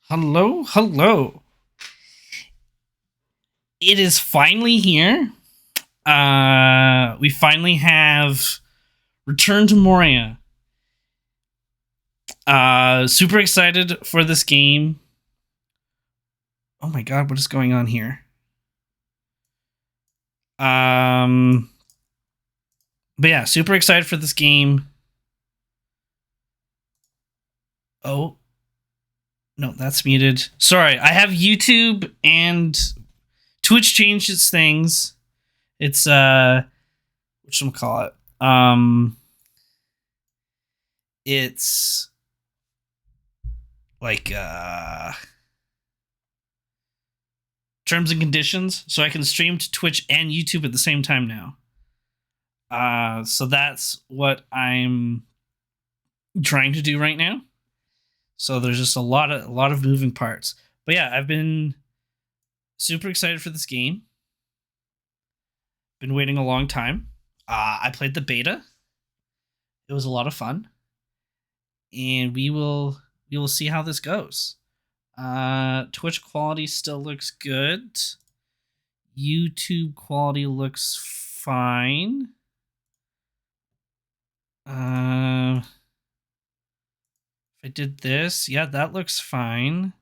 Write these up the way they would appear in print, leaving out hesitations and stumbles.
Hello, hello. It is finally here. We finally have Return to Moria. Super excited for this game. Oh my god, what is going on here? Um, but yeah, super excited for this game. Oh, no, that's muted. Sorry, I have YouTube and Twitch changed its things. It's whatchamacallit? It's like terms and conditions, so I can stream to Twitch and YouTube at the same time now. So that's what I'm trying to do right now. So there's just a lot of moving parts. But yeah, I've been super excited for this game. Been waiting a long time. I played the beta. It was a lot of fun, and we will see how this goes. Twitch quality still looks good. YouTube quality looks fine. If I did this, yeah, that looks fine.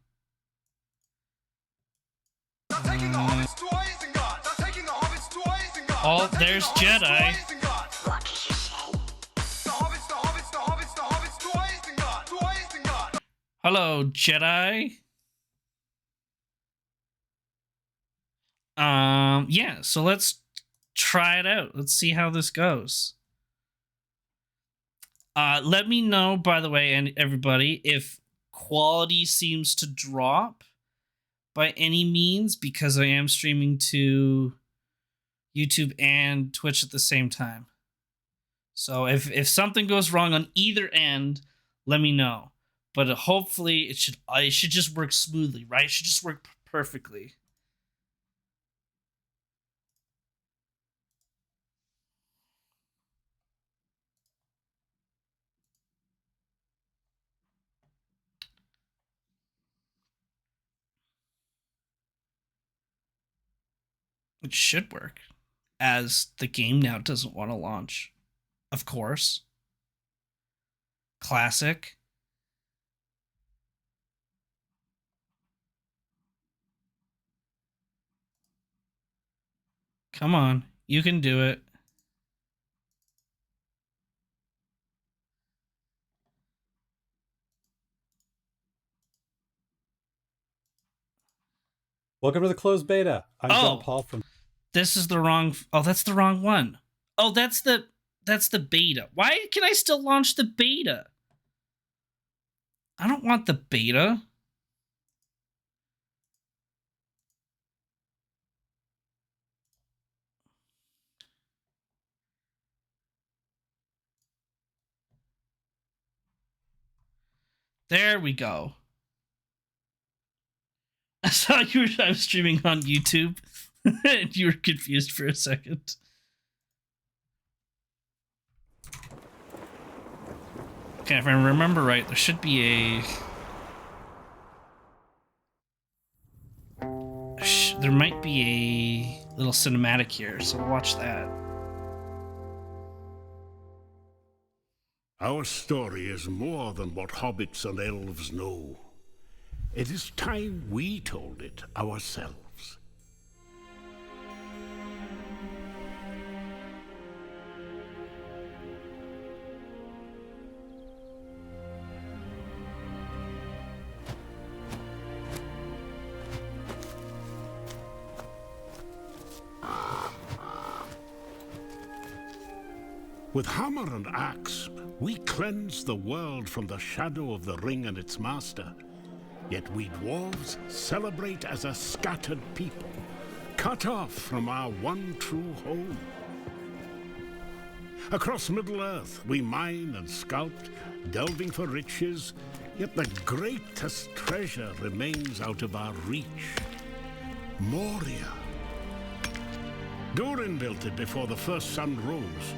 Oh, there's Jedi. Hello, Jedi. Yeah, so let's try it out. Let's see how this goes. Let me know, by the way, and everybody, if quality seems to drop by any means, because I am streaming to YouTube and Twitch at the same time. So if something goes wrong on either end, let me know. But hopefully it should just work smoothly, right? It should just work perfectly. It should work, as the game now doesn't want to launch. Of course. Classic. Come on, you can do it. Welcome to the closed beta. I'm John Paul from. This is the wrong. Oh, that's the wrong one. Oh, that's the beta. Why can I still launch the beta? I don't want the beta. There we go. I saw I was streaming on YouTube, and you were confused for a second. Okay, if I remember right, there should be there might be a little cinematic here, so we'll watch that. Our story is more than what hobbits and elves know. It is time we told it ourselves. With hammer and axe, we cleanse the world from the shadow of the ring and its master. Yet we dwarves celebrate as a scattered people, cut off from our one true home. Across Middle-earth, we mine and sculpt, delving for riches, yet the greatest treasure remains out of our reach. Moria. Durin built it before the first sun rose.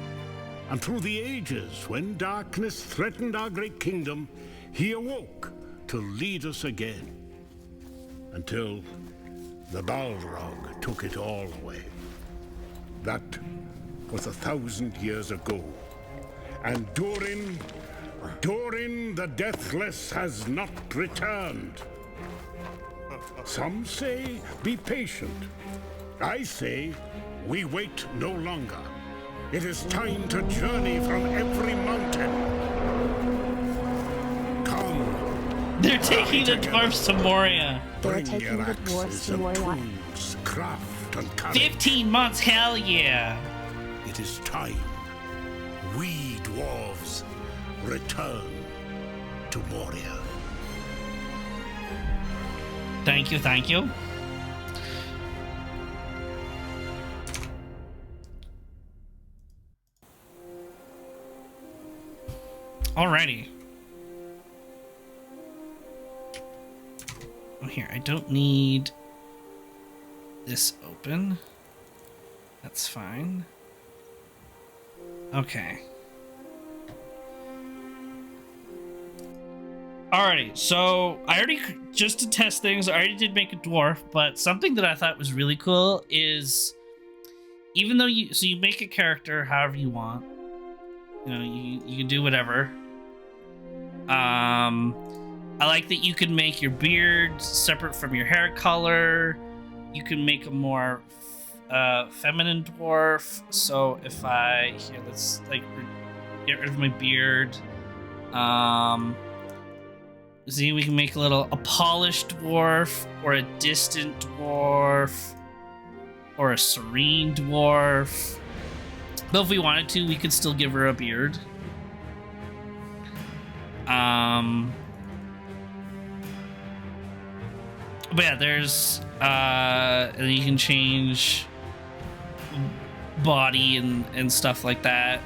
And through the ages, when darkness threatened our great kingdom, he awoke to lead us again. until the Balrog took it all away. That was 1,000 years ago. And Durin the Deathless has not returned. Some say be patient. I say we wait no longer. It is time to journey from every mountain. Come. They're taking the dwarves to Moria. Bring your axes and tools, craft and courage. 15 months, hell yeah. It is time. We dwarves return to Moria. Thank you, thank you. Alrighty. Oh, here, I don't need this open. That's fine. Okay. Alrighty, so I already, just to test things, I already did make a dwarf, but something that I thought was really cool is, even though you make a character however you want, you know, you can do whatever. I like that you can make your beard separate from your hair color. You can make a more feminine dwarf. So if here, let's like get rid of my beard. See, we can make a polished dwarf, or a distant dwarf, or a serene dwarf. But if we wanted to, we could still give her a beard. But yeah, there's and you can change body and stuff like that.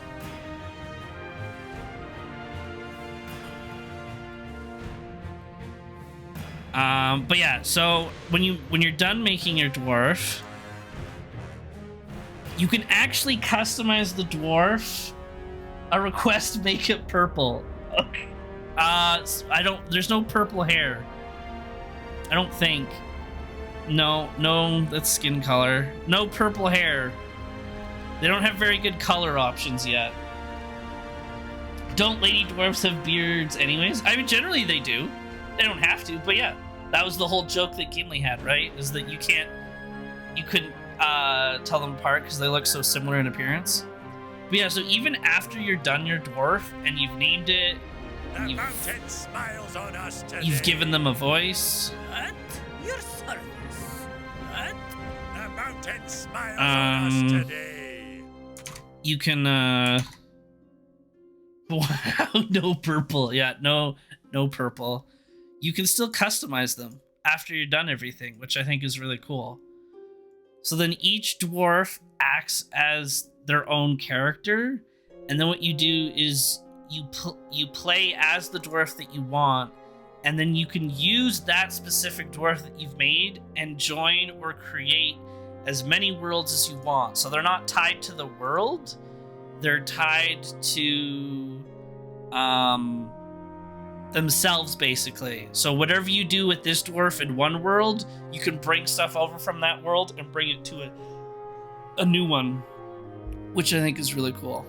But yeah, so when you're done making your dwarf, you can actually customize the dwarf. A request, make it purple. Okay. There's no purple hair. I don't think. No, that's skin color. No purple hair. They don't have very good color options yet. Don't lady dwarfs have beards anyways? I mean, generally they do. They don't have to, but yeah. That was the whole joke that Gimli had, right? Is that you couldn't tell them apart because they look so similar in appearance. But yeah, so even after you're done your dwarf and you've named it, the mountain smiles on us today. You've given them a voice. At your service. At the mountain smiles on us today. You can wow, no purple. Yeah, no purple. You can still customize them after you're done everything, which I think is really cool. So then each dwarf acts as their own character, and then what you do is you play as the dwarf that you want, and then you can use that specific dwarf that you've made and join or create as many worlds as you want. So they're not tied to the world, they're tied to themselves, basically. So whatever you do with this dwarf in one world, you can bring stuff over from that world and bring it to a new one, which I think is really cool.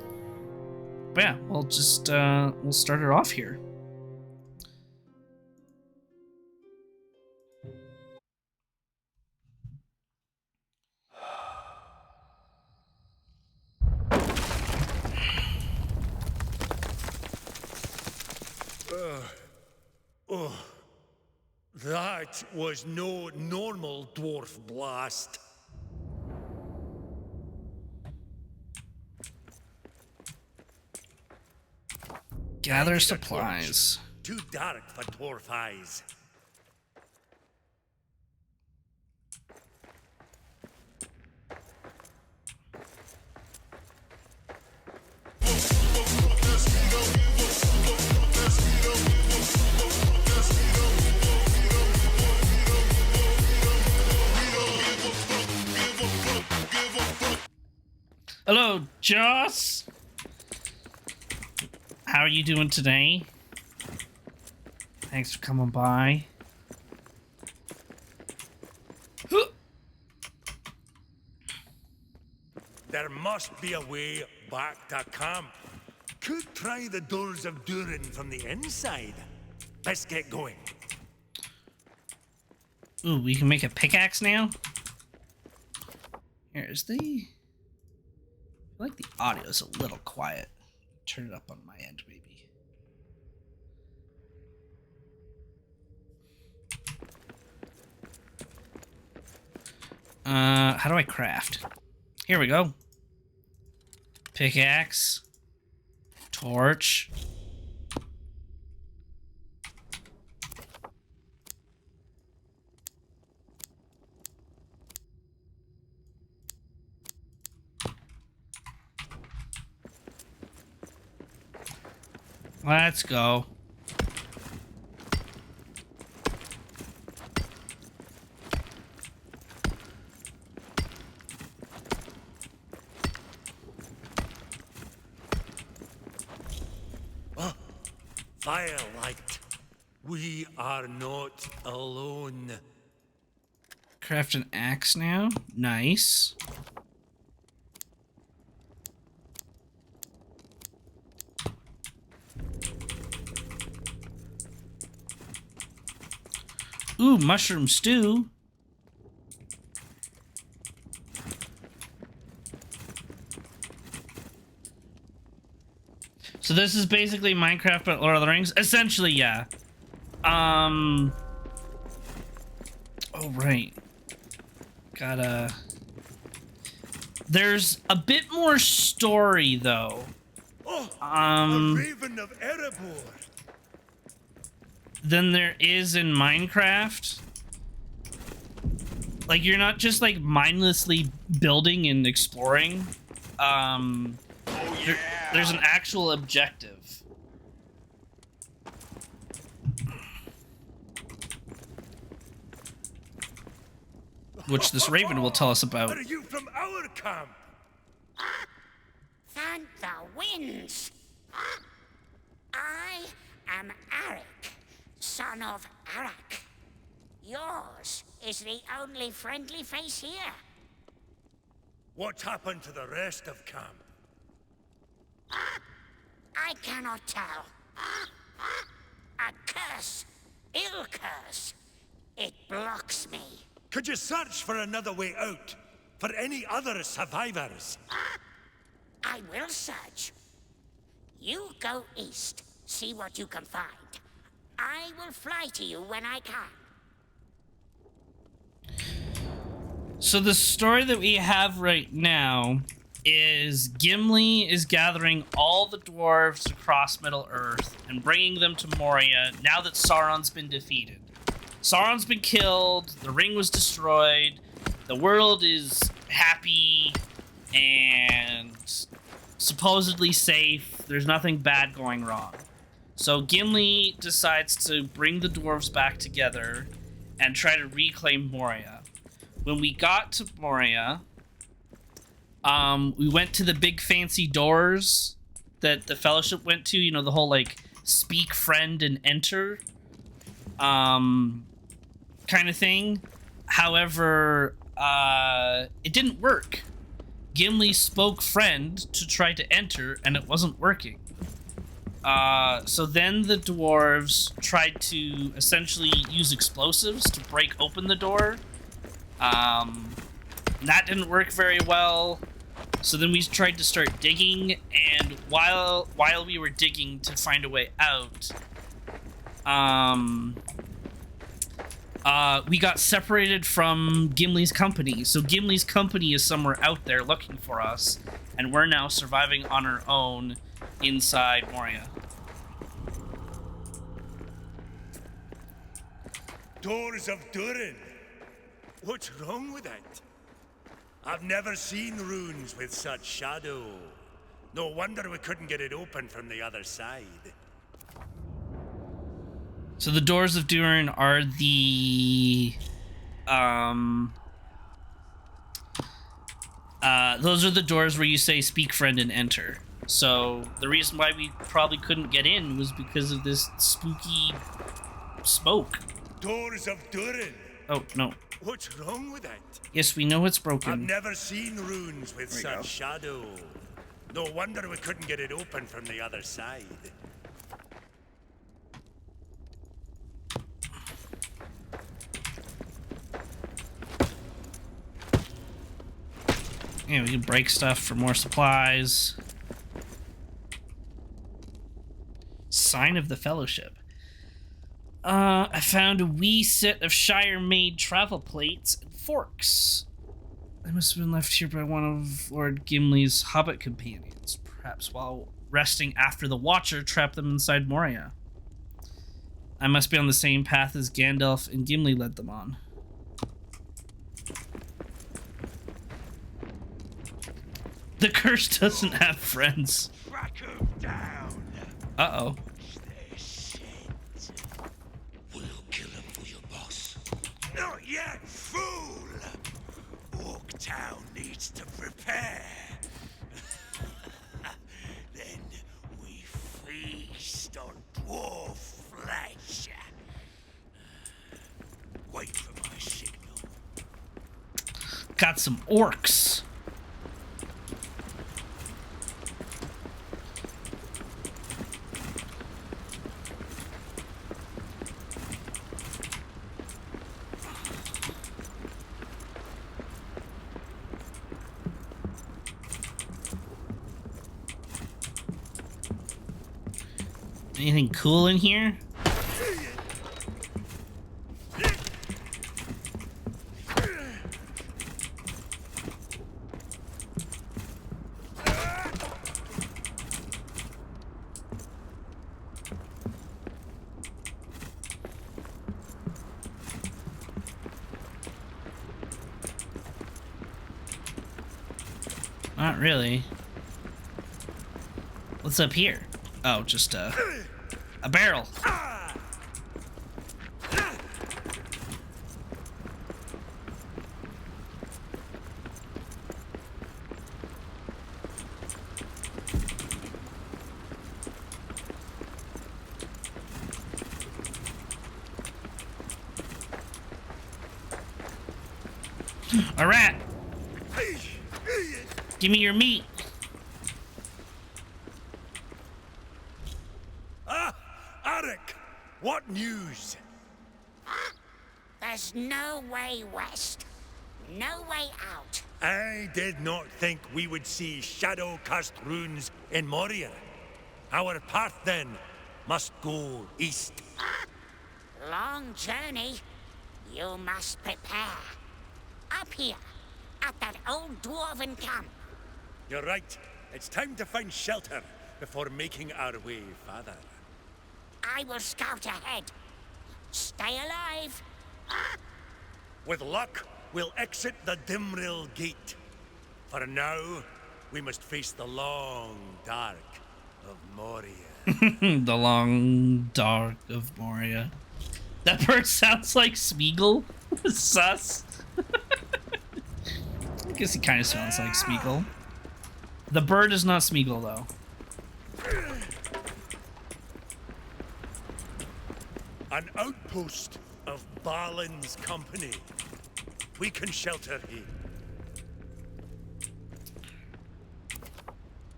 But yeah, we'll just we'll start it off here. That was no normal dwarf blast. Gather supplies. Too dark for dwarf eyes. Hello, Joss. How are you doing today? Thanks for coming by. There must be a way back to camp. Could try the doors of Durin from the inside. Let's get going. Ooh, we can make a pickaxe now? Here's the... I feel like the audio's a little quiet. Turn it up on my end, maybe. How do I craft? Here we go. Pickaxe. Torch. Let's go. Firelight. We are not alone. Craft an axe now. Nice. Ooh, mushroom stew. So this is basically Minecraft but Lord of the Rings? Essentially, yeah. Oh, right. Gotta... There's a bit more story, though. Oh, a raven of Erebor. Than there is in Minecraft. Like, you're not just, like, mindlessly building and exploring. There's an actual objective. Which this raven will tell us about. Are you from our camp? Thank the winds. I am Arik, son of Arak. Yours is the only friendly face here. What happened to the rest of camp? I cannot tell. A curse, ill curse. It blocks me. Could you search for another way out? For any other survivors? I will search. You go east, see what you can find. I will fly to you when I can. So the story that we have right now is Gimli is gathering all the dwarves across Middle-earth and bringing them to Moria now that Sauron's been defeated. Sauron's been killed, the ring was destroyed, the world is happy and supposedly safe, there's nothing bad going wrong. So Gimli decides to bring the dwarves back together and try to reclaim Moria. When we got to Moria, we went to the big fancy doors that the Fellowship went to, you know, the whole, like, speak friend and enter kind of thing. However, it didn't work. Gimli spoke friend to try to enter, and it wasn't working. So then the dwarves tried to essentially use explosives to break open the door. That didn't work very well. So then we tried to start digging, and while we were digging to find a way out, we got separated from Gimli's company. So Gimli's company is somewhere out there looking for us, and we're now surviving on our own inside Moria. Doors of Durin. What's wrong with it? I've never seen runes with such shadow. No wonder we couldn't get it open from the other side. So the Doors of Durin are the... those are the doors where you say speak friend and enter. So the reason why we probably couldn't get in was because of this spooky smoke. Doors of Durin. Oh, no. What's wrong with it? Yes, we know it's I've broken. never seen runes with such shadow. No wonder we couldn't get it open from the other side. Yeah, we can break stuff for more supplies. Sign of the Fellowship. I found a wee set of Shire-made travel plates and forks. They must have been left here by one of Lord Gimli's hobbit companions. Perhaps while resting after the Watcher trapped them inside Moria. I must be on the same path as Gandalf and Gimli led them on. The curse doesn't have friends. Track 'em down. Uh-oh. We'll kill him for your boss. Not yet, fool! Oaktown needs to prepare. Then we feast on dwarf flesh. Wait for my signal. Got some orcs. Anything cool in here? Not really. What's up here? Oh, just a barrel. A rat. Give me your meat. Arik, what news? There's no way west. No way out. I did not think we would see shadow-cast runes in Moria. Our path, then, must go east. Long journey. You must prepare. Up here, at that old dwarven camp. You're right. It's time to find shelter before making our way farther. I will scout ahead. Stay alive. With luck, we'll exit the Dimrill Gate. For now, we must face the long dark of Moria. The long dark of Moria. That bird sounds like Smeagol. Sus. I guess he kind of sounds like Smeagol. The bird is not Smeagol, though. An outpost of Balin's company. We can shelter here.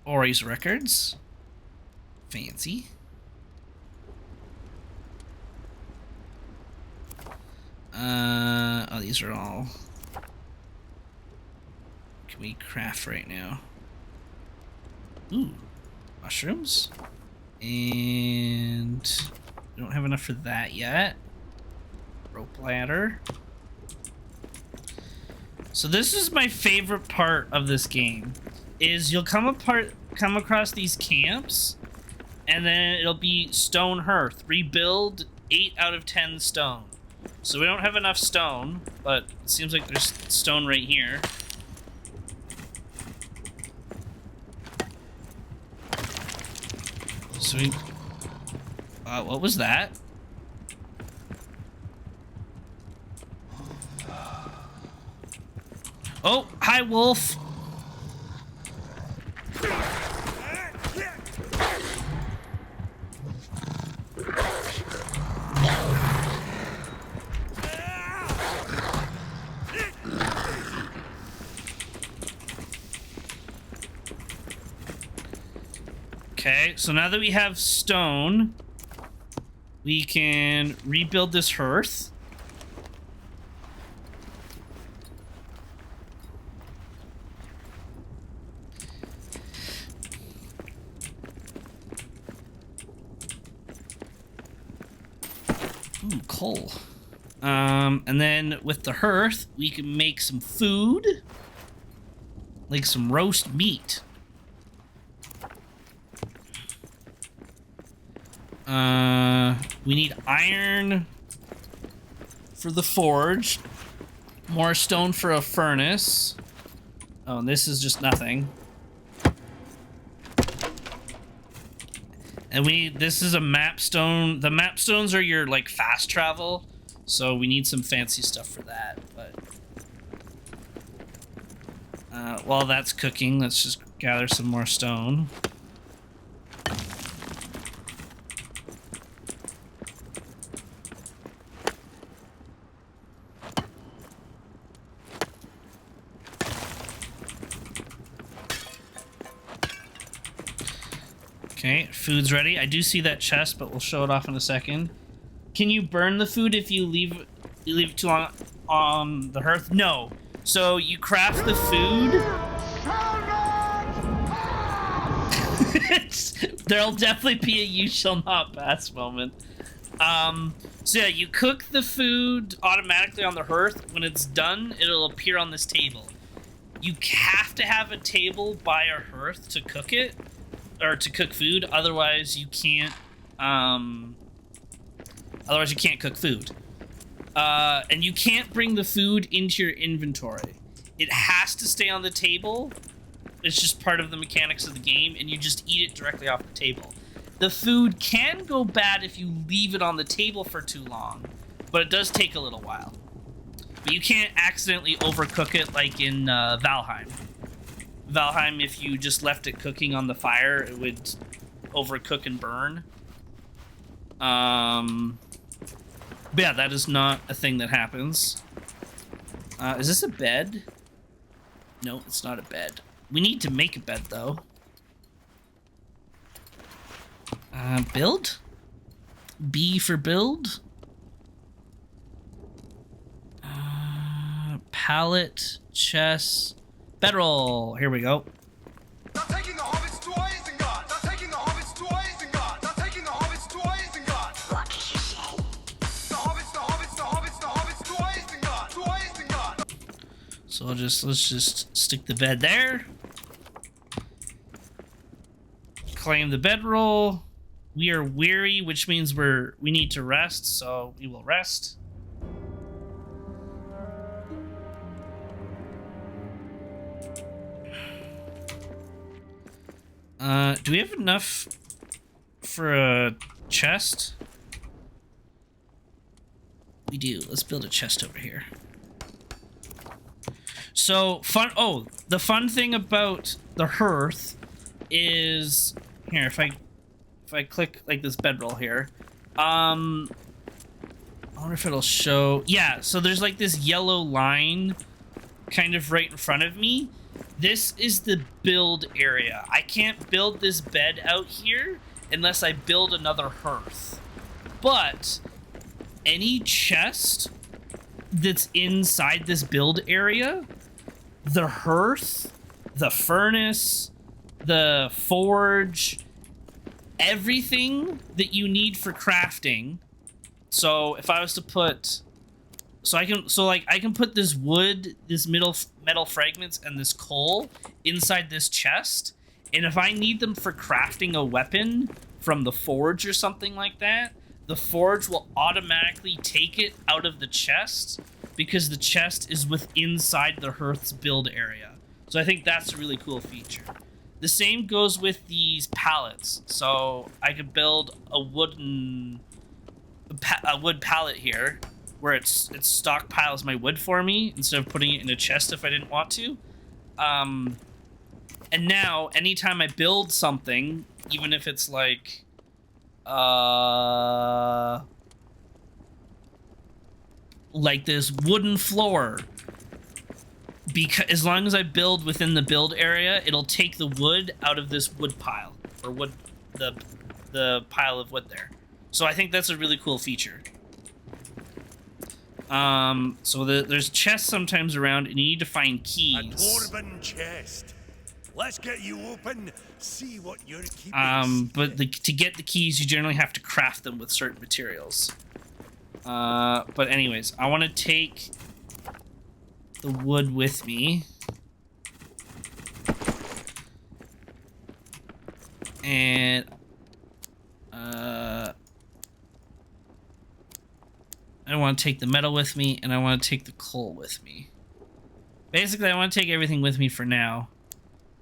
Ori's records. Fancy. Oh, these are all... Can we craft right now? Ooh, mushrooms. And we don't have enough for that yet. Rope ladder. So this is my favorite part of this game. Is you'll come across these camps, and then it'll be stone hearth. Rebuild 8 out of 10 stone. So we don't have enough stone, but it seems like there's stone right here. So we... what was that? Oh, hi, wolf. Okay, so now that we have stone, we can rebuild this hearth. Ooh, coal. And then with the hearth, we can make some food, like some roast meat. We need iron for the forge, more stone for a furnace. Oh, and this is just nothing. And this is a map stone. The map stones are your, like, fast travel. So we need some fancy stuff for that. But while that's cooking, let's just gather some more stone. Okay, food's ready. I do see that chest, but we'll show it off in a second. Can you burn the food if you leave it too long on the hearth? No. So you craft the food. There'll definitely be a "you shall not pass" moment. So yeah, you cook the food automatically on the hearth. When it's done, it'll appear on this table. You have to have a table by a hearth to cook it. Or to cook food, otherwise you can't cook food. And you can't bring the food into your inventory. It has to stay on the table. It's just part of the mechanics of the game, and you just eat it directly off the table. The food can go bad if you leave it on the table for too long, but it does take a little while. But you can't accidentally overcook it like in Valheim. Valheim, if you just left it cooking on the fire, it would overcook and burn. But yeah, that is not a thing that happens. Is this a bed? No, it's not a bed. We need to make a bed, though. Build? B for build? Pallet, chest... Bedroll. Here we go. Not taking the hobbits to Isengard. Not taking the hobbits to Isengard. Not taking the hobbits to Isengard. What did you say? The hobbits, the hobbits, the hobbits, the hobbits to Isengard. To Isengard. So let's just stick the bed there. Claim the bedroll. We are weary, which means we need to rest, so we will rest. Do we have enough for a chest? We do. Let's build a chest over here. So, the fun thing about the hearth is... Here, if I click, like, this bedroll here, I wonder if it'll show... Yeah, so there's, like, this yellow line kind of right in front of me. This is the build area. I can't build this bed out here unless I build another hearth. But any chest that's inside this build area, the hearth, the furnace, the forge, everything that you need for crafting. So if I was to put... I can put this wood, this metal fragments, and this coal inside this chest, and if I need them for crafting a weapon from the forge or something like that, the forge will automatically take it out of the chest because the chest is inside the hearth's build area. So I think that's a really cool feature. The same goes with these pallets. So I could build a wood pallet here, where it stockpiles my wood for me instead of putting it in a chest if I didn't want to. And now, anytime I build something, even if it's like... like this wooden floor, because as long as I build within the build area, it'll take the wood out of this wood pile, or wood the pile of wood there. So I think that's a really cool feature. So there's chests sometimes around, and you need to find A keys. dwarven chest. Let's get you open, see what you're keeping. But to get the keys, you generally have to craft them with certain materials. But anyways, I want to take the wood with me. And I want to take the metal with me, and I want to take the coal with me. Basically, I want to take everything with me for now.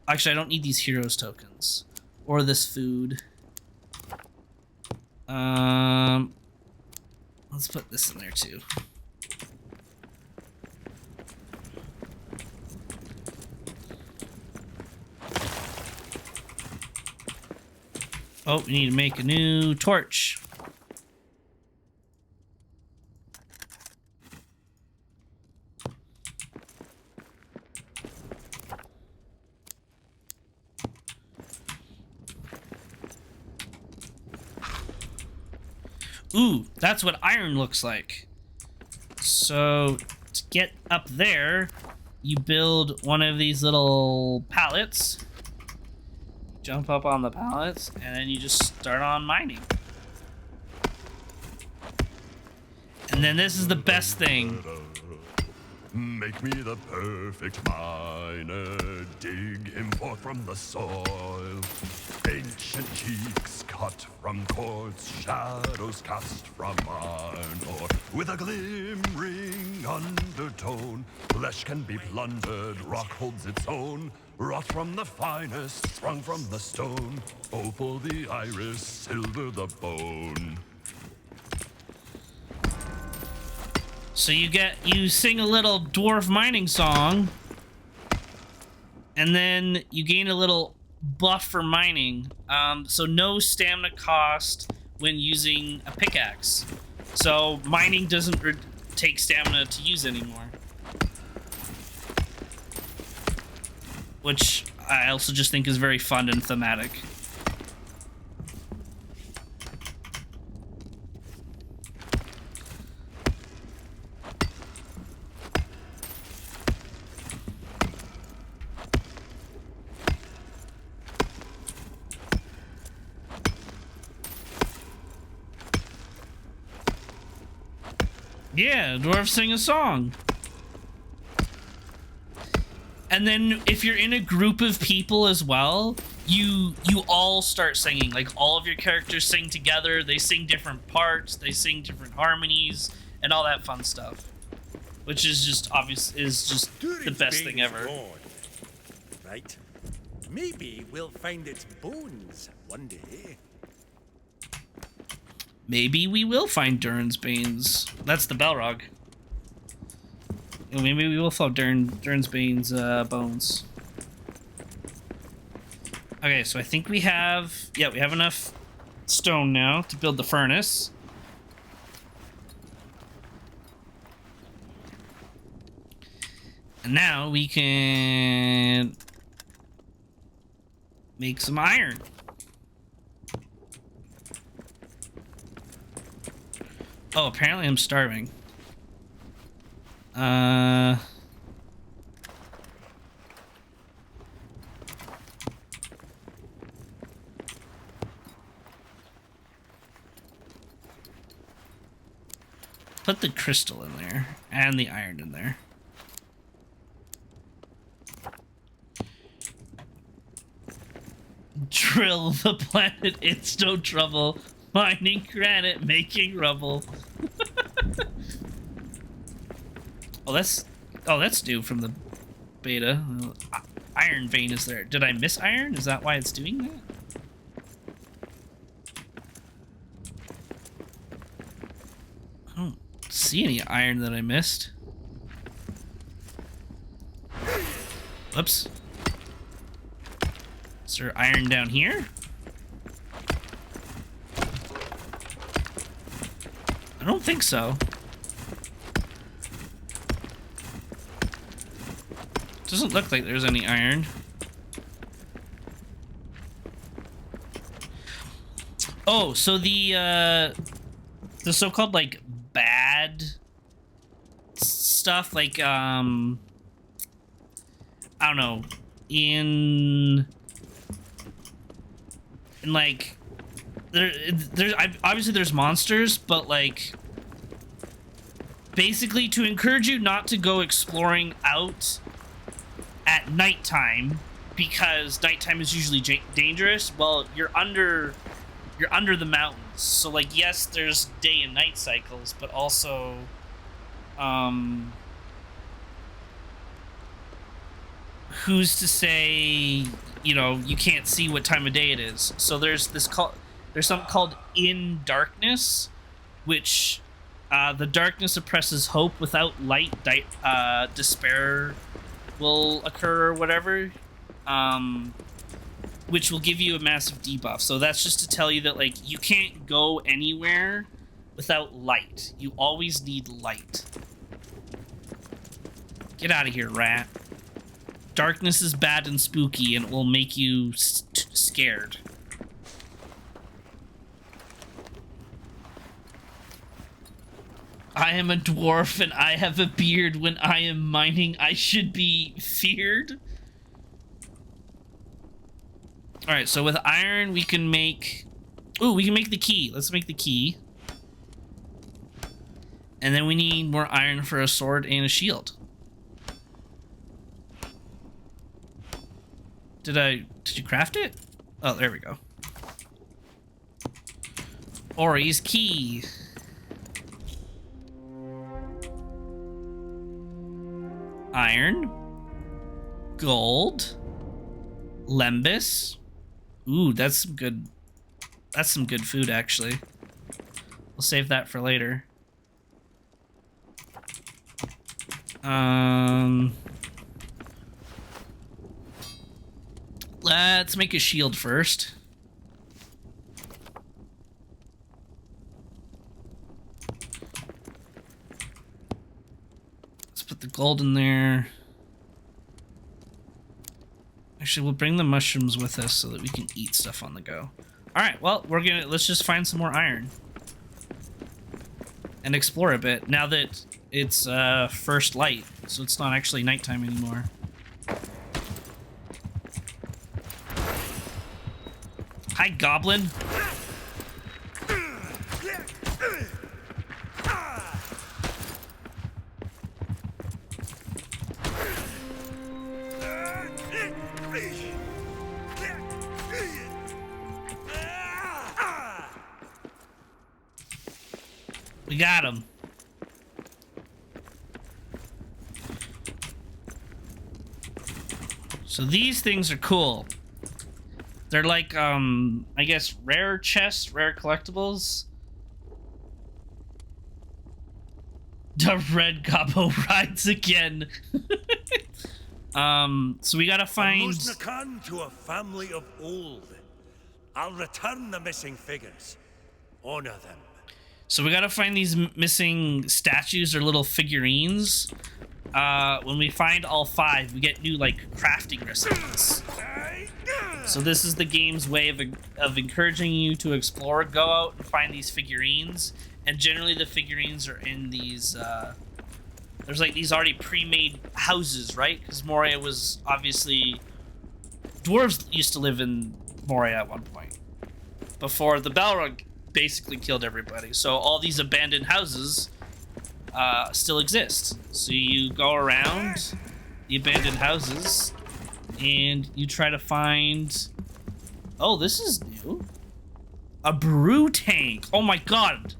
Actually, I don't need these heroes tokens or this food. Let's put this in there too. Oh, we need to make a new torch. Ooh, that's what iron looks like. So, to get up there, you build one of these little pallets. Jump up on the pallets, and then you just start on mining. And then this is the best thing. Make me the perfect miner, dig him forth from the soil. Ancient cheeks cut from quartz, shadows cast from iron ore. With a glimmering undertone, flesh can be plundered, rock holds its own. Wrought from the finest, sprung from the stone. Opal the iris, silver the bone. So you sing a little dwarf mining song, and then you gain a little buff for mining. So no stamina cost when using a pickaxe. So mining doesn't take stamina to use anymore. Which I also just think is very fun and thematic. Yeah, dwarves sing a song. And then if you're in a group of people as well, you all start singing. Like all of your characters sing together, they sing different parts, they sing different harmonies, and all that fun stuff. Which is just the best thing ever. Gone, right? Maybe we'll find its bones one day. Maybe we will find Durin's Bane's. That's the Balrog. Maybe we will find Durin's Bane's bones. Okay, so I think we have enough stone now to build the furnace. And now we can make some iron. Oh, apparently I'm starving. Put the crystal in there and the iron in there. Drill the planet, it's no trouble. Mining granite, making rubble. Oh, that's new from the beta. Iron vein is there. Did I miss iron? Is that why it's doing that? I don't see any iron that I missed. Whoops. Is there iron down here? I don't think so. Doesn't look like there's any iron. Oh, so the so-called like bad stuff, like I don't know, in like there's obviously there's monsters, but like basically to encourage you not to go exploring out at nighttime, because nighttime is usually dangerous. Well, you're under the mountains, so like yes, there's day and night cycles, but also who's to say, you know, you can't see what time of day it is. So there's something called in darkness, which the darkness oppresses hope. Without light, despair will occur or whatever, which will give you a massive debuff. So that's just to tell you that like you can't go anywhere without light. You always need light. Get out of here, rat. Darkness is bad and spooky, and it will make you scared. I am a dwarf and I have a beard. When I am mining, I should be feared. Alright, so with iron, we can make... Ooh, we can make the key. Let's make the key. And then we need more iron for a sword and a shield. Did you craft it? Oh, there we go. Ori's key. Iron. Gold. Lembus. Ooh, that's some good food, actually. We'll save that for later. Let's make a shield first. Let's put the gold in there. Actually, we'll bring the mushrooms with us so that we can eat stuff on the go. Alright, well, let's just find some more iron. And explore a bit, now that it's first light, so it's not actually nighttime anymore. Hi, goblin. We got him. So these things are cool. They're like, I guess, rare chests, rare collectibles. The red gobbo rides again. So we gotta find... Musnakan to a family of old. I'll return the missing figures. Honor them. So we gotta find these missing statues or little figurines. When we find all 5, we get new, like, crafting recipes. So this is the game's way of encouraging you to explore. Go out and find these figurines. And generally the figurines are in these, there's like these already pre-made houses, right? Because Moria was obviously... Dwarves used to live in Moria at one point. Before the Balrog basically killed everybody. So all these abandoned houses still exist. So you go around the abandoned houses and you try to find... Oh, this is new. A brew tank. Oh my god.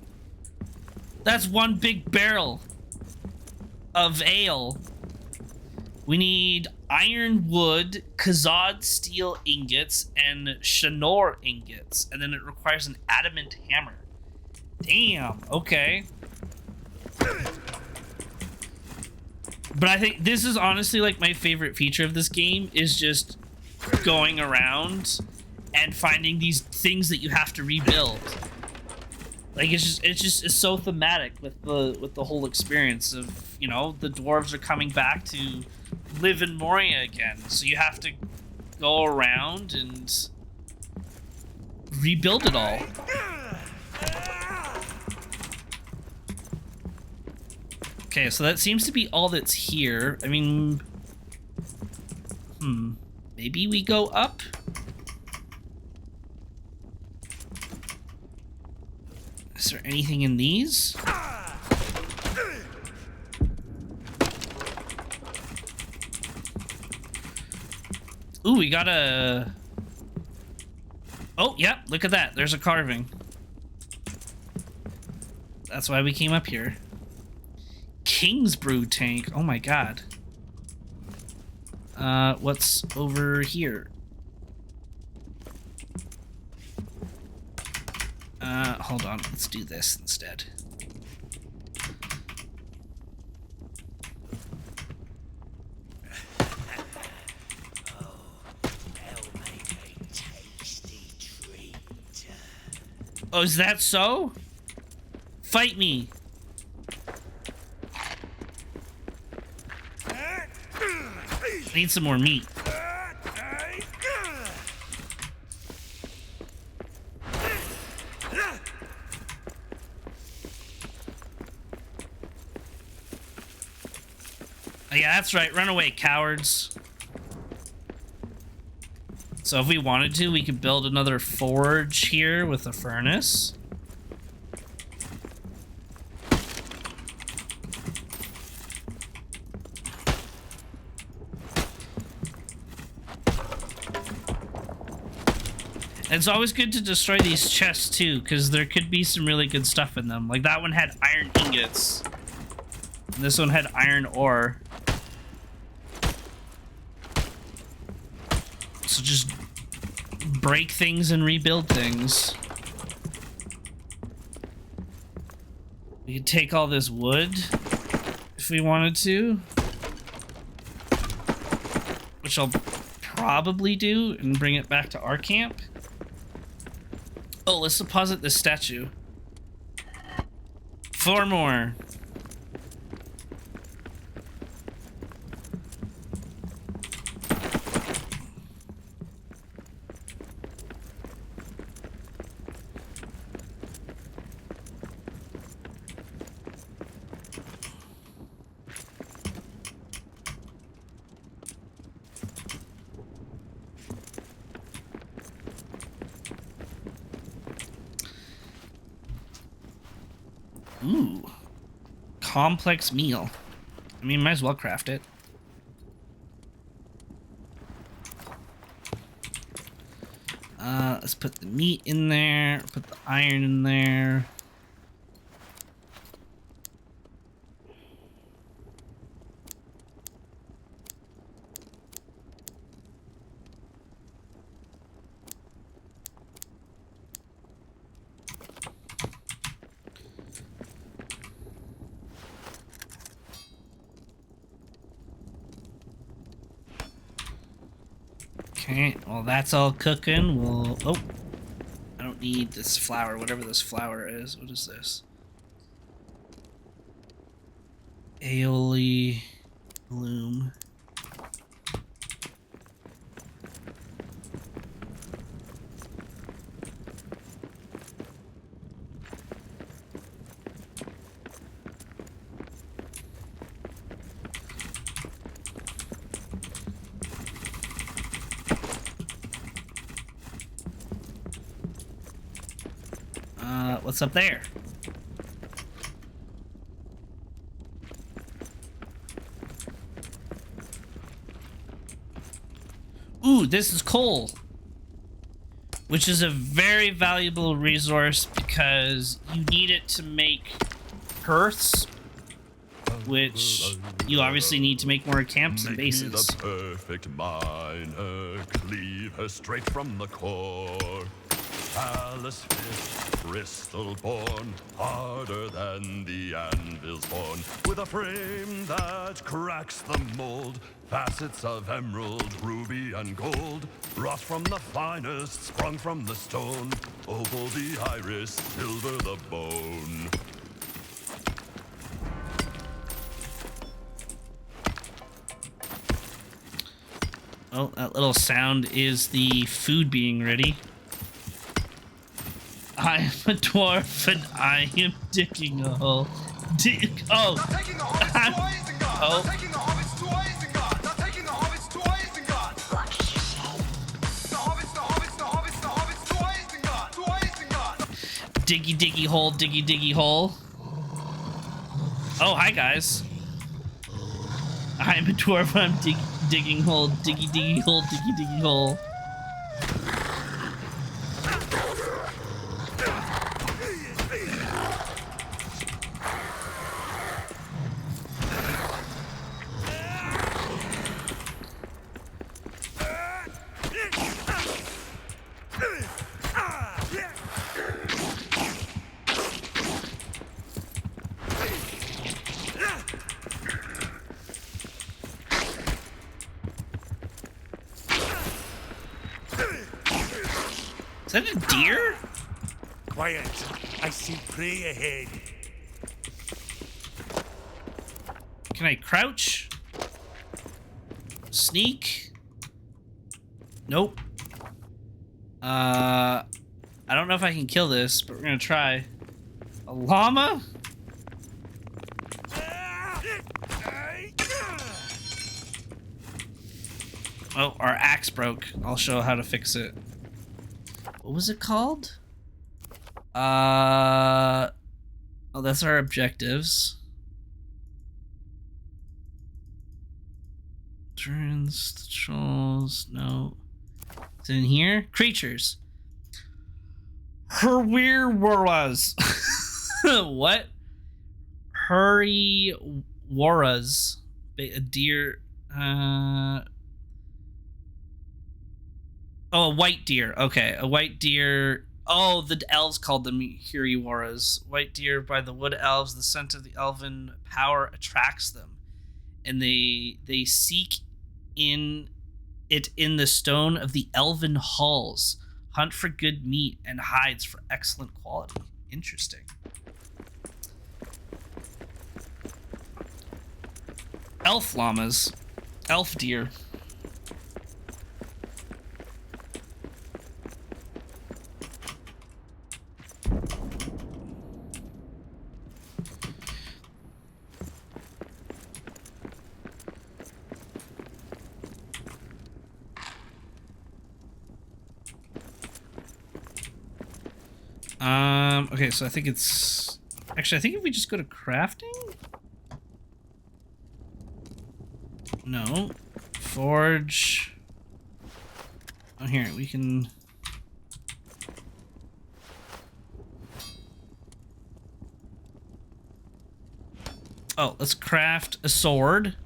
That's one big barrel of ale. We need iron wood, Khazad steel ingots, and Shanor ingots. And then it requires an adamant hammer. Damn, okay. But I think this is honestly like my favorite feature of this game, is just going around and finding these things that you have to rebuild. Like it's so thematic with the whole experience of, you know, the dwarves are coming back to live in Moria again. So you have to go around and rebuild it all. Okay, so that seems to be all that's here. I mean, maybe we go up? Is there anything in these? Ooh, we got a... Oh, yep, look at that. There's a carving. That's why we came up here. King's Brew tank. Oh my god. What's over here? Hold on. Let's do this instead. Oh, is that so? Fight me. I need some more meat. Oh, yeah, that's right. Run away, cowards. So if we wanted to, we could build another forge here with a furnace. And it's always good to destroy these chests too, because there could be some really good stuff in them. Like that one had iron ingots. And this one had iron ore. So just break things and rebuild things. We could take all this wood if we wanted to. Which I'll probably do and bring it back to our camp. Oh, let's deposit this statue. 4 more. Ooh. Complex meal. I mean, might as well craft it. Let's put the meat in there, put the iron in there. Okay, well that's all cooking. We'll... Oh, I don't need this flour, whatever this flour is. What is this? Aioli bloom. What's up there? Ooh, this is coal. Which is a very valuable resource because you need it to make hearths, which you obviously need to make more camps and bases. Make me the perfect miner, cleave her straight from the core. Callous fist, crystal born, harder than the anvil's born, with a frame that cracks the mold, facets of emerald, ruby, and gold, wrought from the finest, sprung from the stone, opal the iris, silver the bone. Oh, that little sound is the food being ready. I am a dwarf and I am digging a hole. Oh. They're taking the hobbits to Isengard. Oh. They're taking the hobbits to Isengard. They're taking the hobbits to Isengard. The hobbits, the hobbits, the hobbits, the hobbits to Isengard. To Isengard. Diggy diggy hole, diggy diggy hole. Oh, hi guys. I'm a dwarf. I'm digging hole, diggy diggy hole, diggy diggy hole. Is that a deer? Quiet. I see prey ahead. Can I crouch? Sneak? Nope. I don't know if I can kill this, but we're gonna try. A llama? Oh, our axe broke. I'll show how to fix it. What was it called? Oh, that's our objectives. Turns, the trolls, no. It's in here. Creatures. Herweerwaras. What? Hurrywaras. A deer. Oh, a white deer. Okay, a white deer. Oh, the elves called them Hurrywaras. White deer by the wood elves. The scent of the elven power attracts them, and they seek in the stone of the elven halls. Hunt for good meat and hides for excellent quality. Interesting. Elf llamas. Elf deer. Okay, so I think it's... Actually, I think if we just go to crafting? No. Forge. Oh, here, we can... Oh, let's craft a sword.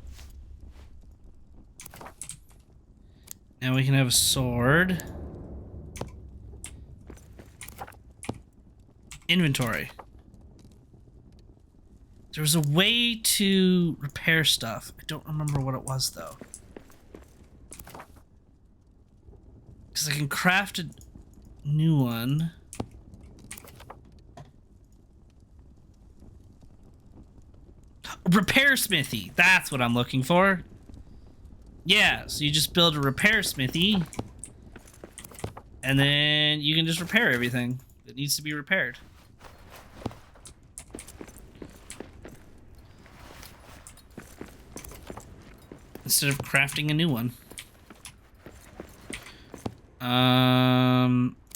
And we can have a sword. Inventory. There was a way to repair stuff. I don't remember what it was, though. Because I can craft a new one. Repair smithy. That's what I'm looking for. Yeah, so you just build a repair smithy. And then you can just repair everything that needs to be repaired. Instead of crafting a new one.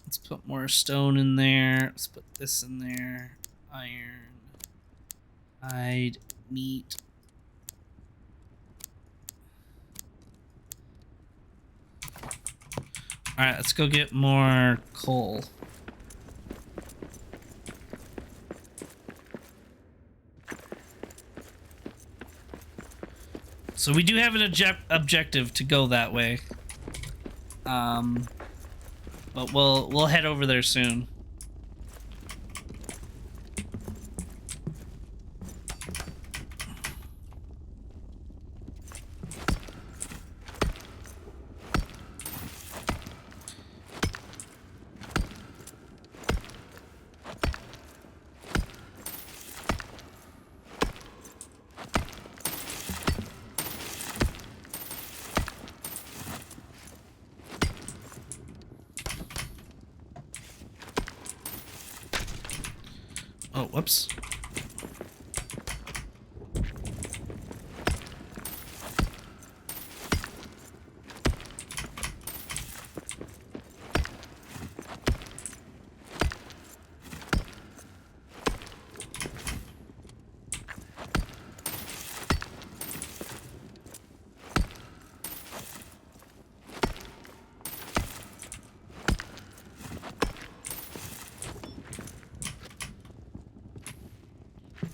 Let's put more stone in there. Let's put this in there. Iron. Hide. Meat. Alright, let's go get more coal. So we do have an objective to go that way. But we'll head over there soon. whoops.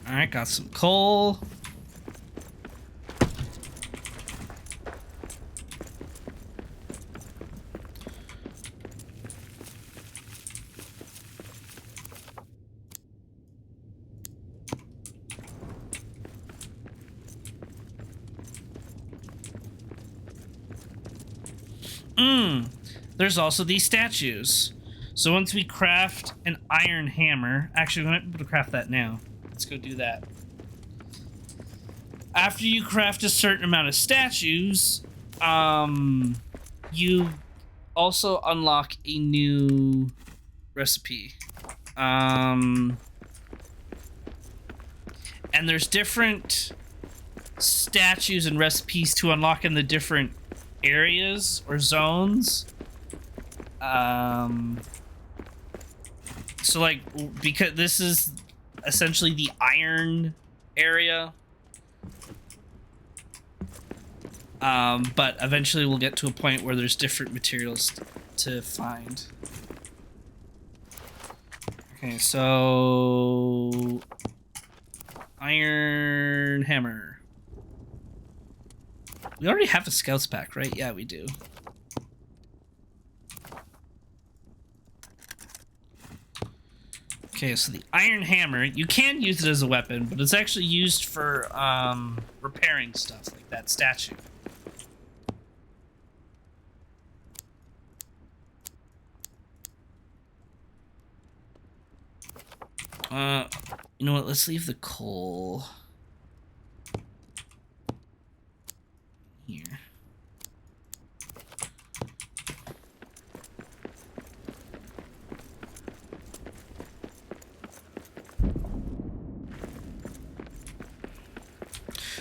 Alright, got some coal. There's also these statues. So once we craft an iron hammer, actually, we might be able to craft that now. Let's go do that. After you craft a certain amount of statues, you also unlock a new recipe. And there's different statues and recipes to unlock in the different areas or zones. So like, because this is essentially the iron area, but eventually we'll get to a point where there's different materials to find. Okay, so iron hammer. We already have a scouts pack, right? Yeah, we do. Okay, so the iron hammer, you can use it as a weapon, but it's actually used for repairing stuff, like that statue. You know what, let's leave the coal here.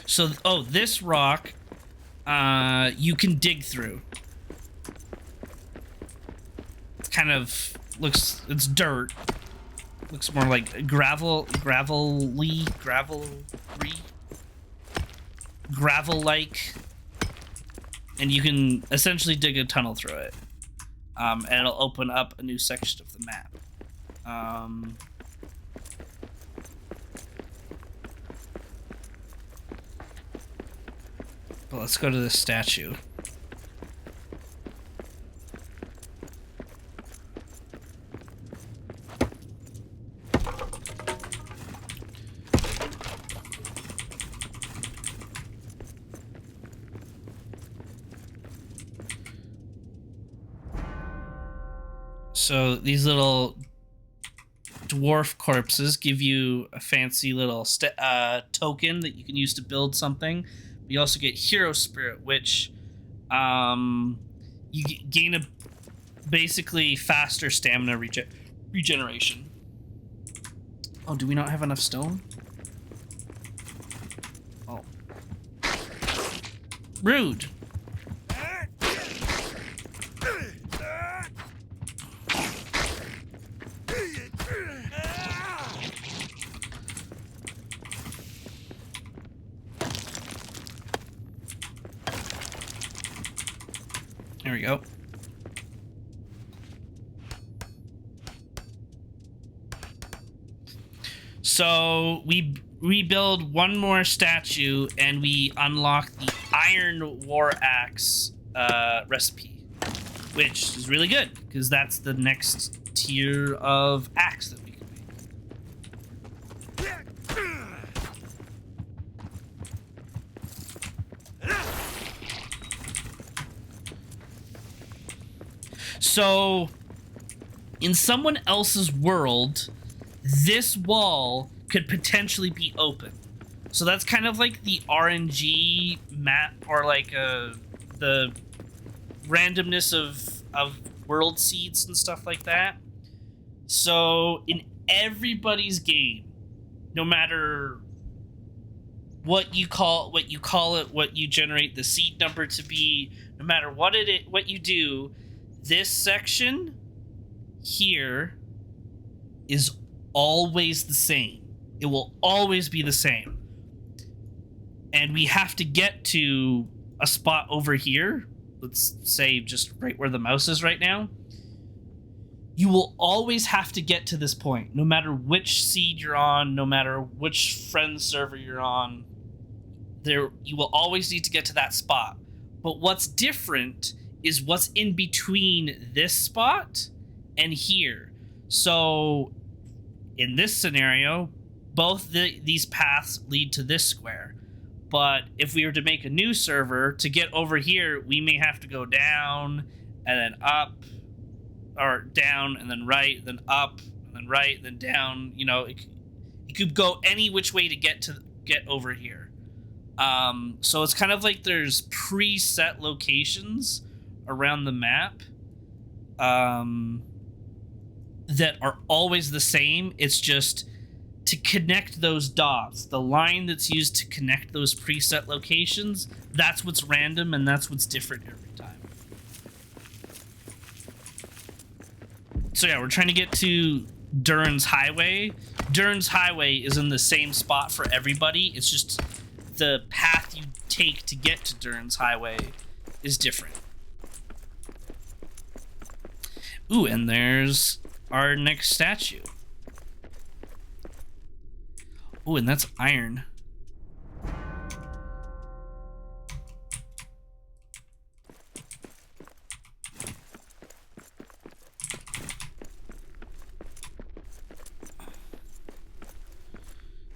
So, oh, this rock, you can dig through. It's kind of looks, it's dirt. Looks more like gravel-like. And you can essentially dig a tunnel through it. And it'll open up a new section of the map. But let's go to this statue. So these little dwarf corpses give you a fancy little token that you can use to build something. You also get hero spirit, which you gain a basically faster stamina regeneration. Oh, do we not have enough stone? Oh, rude. There we go. So we rebuild one more statue and we unlock the Iron War Axe recipe, which is really good because that's the next tier of axe that we can make. So, in someone else's world, this wall could potentially be open. So that's kind of like the RNG map, or like the randomness of world seeds and stuff like that. So in everybody's game, no matter what you call it, what you generate the seed number to be, no matter what you do, this section here is always the same. It will always be the same. And we have to get to a spot over here. Let's say just right where the mouse is right now. You will always have to get to this point, no matter which seed you're on, no matter which friend server you're on. You will always need to get to that spot. But what's different is what's in between this spot and here. So in this scenario, both these paths lead to this square. But if we were to make a new server, to get over here, we may have to go down and then up, or down and then right, then up and then right, then down. You know, it could go any which way to get over here. So it's kind of like there's preset locations around the map that are always the same. It's just to connect those dots, the line that's used to connect those preset locations, that's what's random and that's what's different every time. So yeah, we're trying to get to Durin's Highway. Durin's Highway is in the same spot for everybody. It's just the path you take to get to Durin's Highway is different. Ooh, and there's our next statue. Ooh, and that's iron.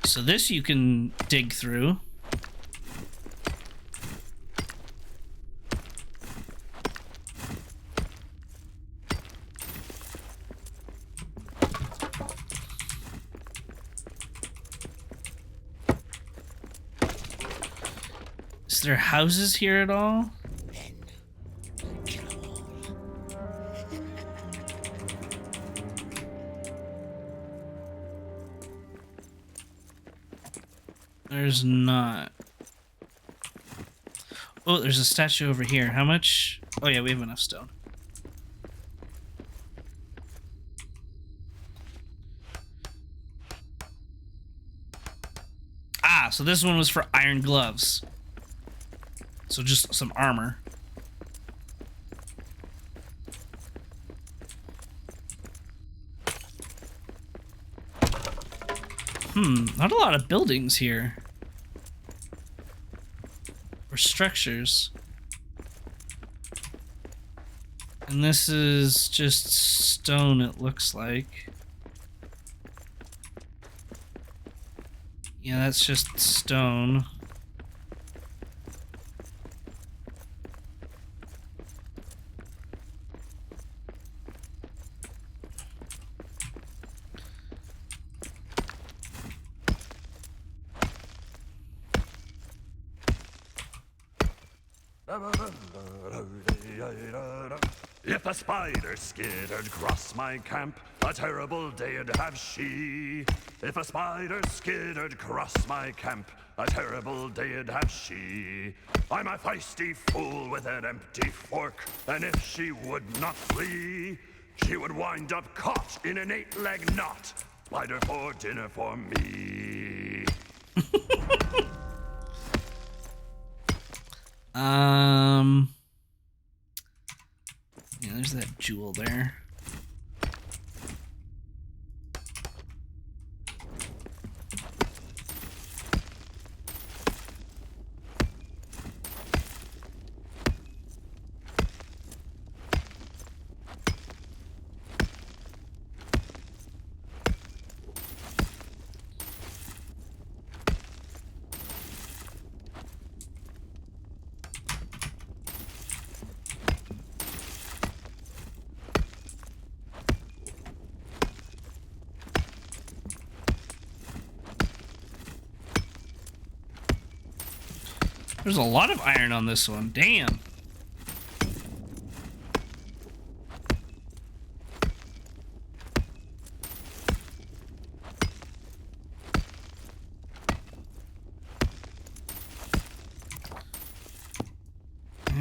So this you can dig through. Is there houses here at all? There's not. Oh, there's a statue over here. How much? Oh yeah, we have enough stone. Ah, so this one was for iron gloves. So just some armor. Not a lot of buildings here. Or structures. And this is just stone, it looks like. Yeah, that's just stone. If a spider skittered across my camp, a terrible day'd have she. If a spider skittered across my camp, a terrible day'd have she. I'm a feisty fool with an empty fork, and if she would not flee, she would wind up caught in an 8-leg knot. Spider for dinner for me. Yeah, there's that jewel there. There's a lot of iron on this one. Damn.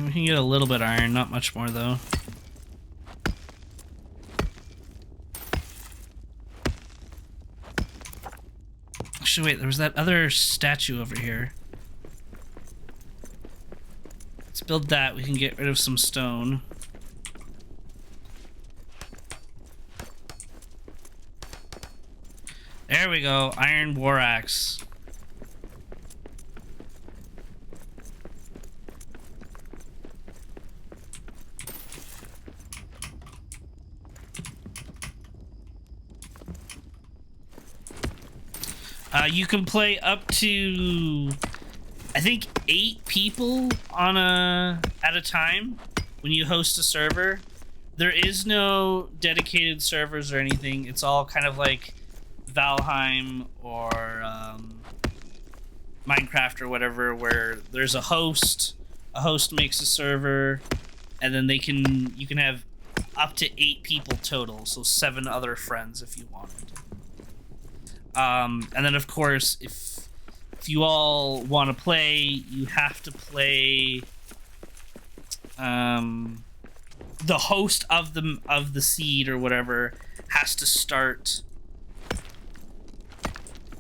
We can get a little bit of iron, not much more though. Actually, wait, there was that other statue over here. Let's build that. We can get rid of some stone. There we go. Iron war axe. You can play up to, I think, 8 people on at a time when you host a server. There is no dedicated servers or anything. It's all kind of like Valheim or Minecraft or whatever, where there's a host makes a server, and then you can have up to 8 people total, so 7 other friends if you wanted. And then of course, if you all want to play, you have to play the host of the seed or whatever has to start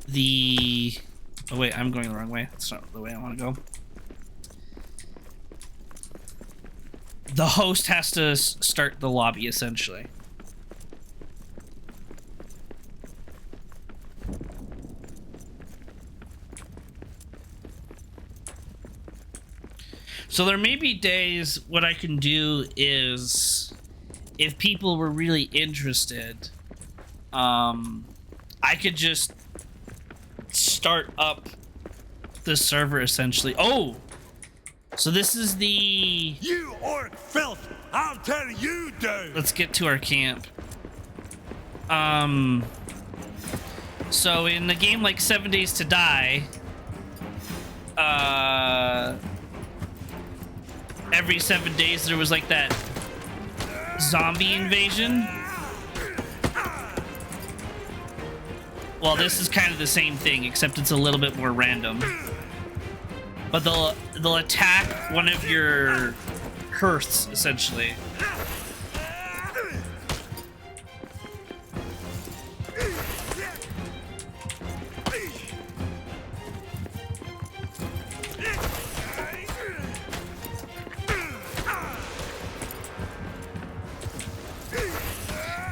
the... Oh wait, I'm going the wrong way. That's not the way I want to go. The host has to start the lobby, essentially. So there may be days what I can do is, if people were really interested, I could just start up the server essentially. Oh! So this is the... You orc filth! I'll tear you down! Let's get to our camp. So in the game like 7 Days to Die, every 7 days there was like that zombie invasion. Well, this is kind of the same thing, except it's a little bit more random. But they'll attack one of your hearths, essentially.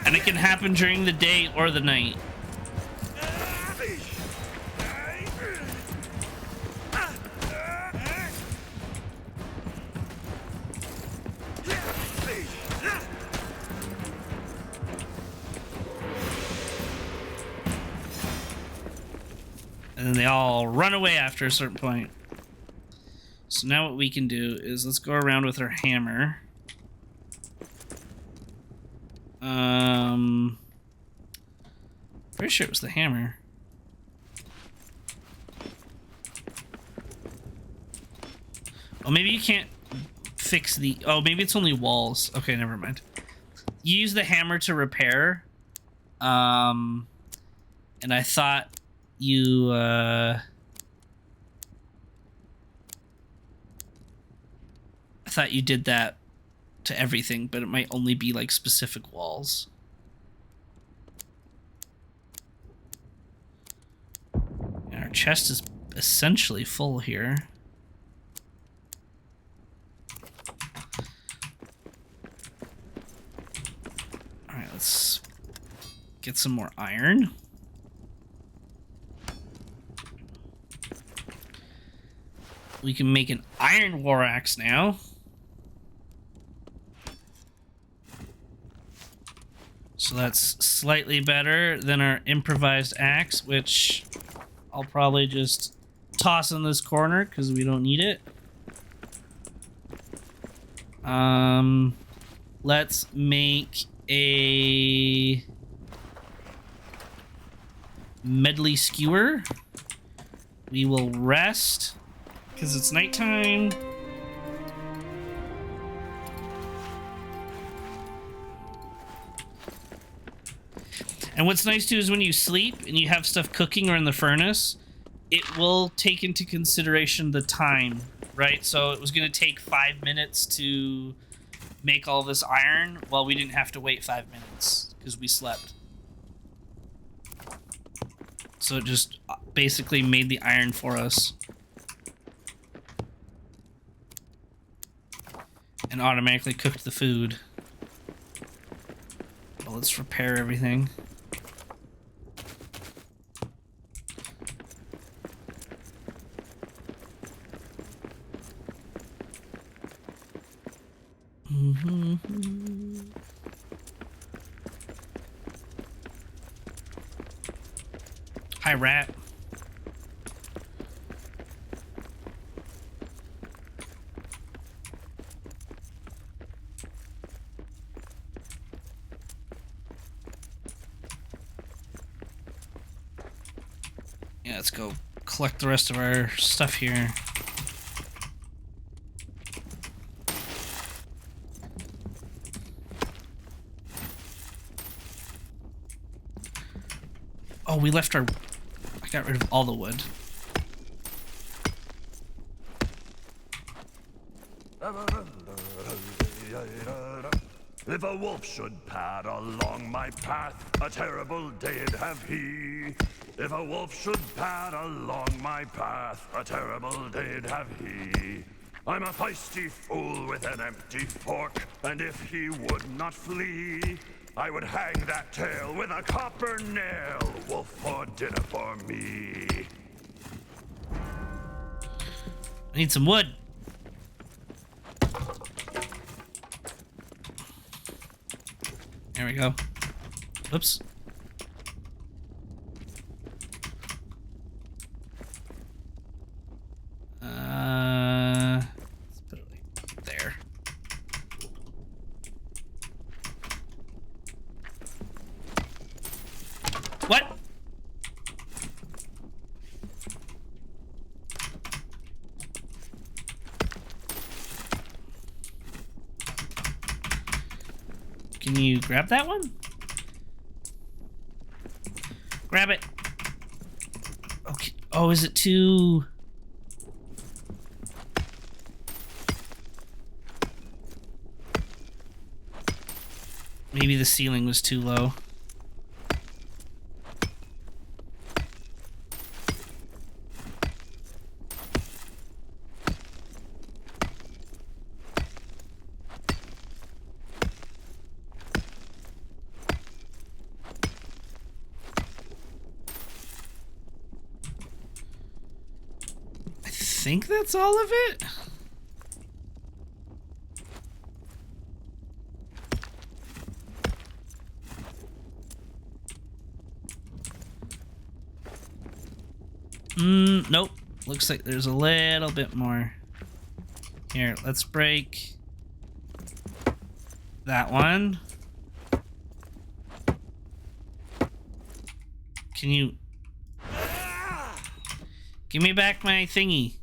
And it can happen during the day or the night. And then they all run away after a certain point. So now what we can do is let's go around with our hammer. Pretty sure it was the hammer. Oh, maybe you can't fix the... Oh, maybe it's only walls. Okay, never mind. You use the hammer to repair. And I thought you... I thought you did that to everything, but it might only be like specific walls. And our chest is essentially full here. Alright, let's get some more iron. We can make an iron war axe now. So that's slightly better than our improvised axe, which I'll probably just toss in this corner because we don't need it. Let's make a medley skewer. We will rest because it's nighttime. And what's nice too is when you sleep and you have stuff cooking or in the furnace, it will take into consideration the time right? So it was going to take 5 minutes to make all this iron. Well, we didn't have to wait 5 minutes because we slept. So it just basically made the iron for us. And automatically cooked the food. Well, let's repair everything. Hi, rat. Yeah, let's go collect the rest of our stuff here. Oh, we left our... I got rid of all the wood. If a wolf should pad along my path, a terrible day'd have he. If a wolf should pad along my path, a terrible day'd have he. I'm a feisty fool with an empty fork, and if he would not flee, I would hang that tail with a copper nail. Wolf for dinner for me. I need some wood. There we go. Oops. Let's put it like there. What? Can you grab that one? Grab it. Okay. Oh, is it too... Maybe the ceiling was too low. I think that's all of it. Nope. Looks like there's a little bit more. Here, let's break that one. Can you give me back my thingy?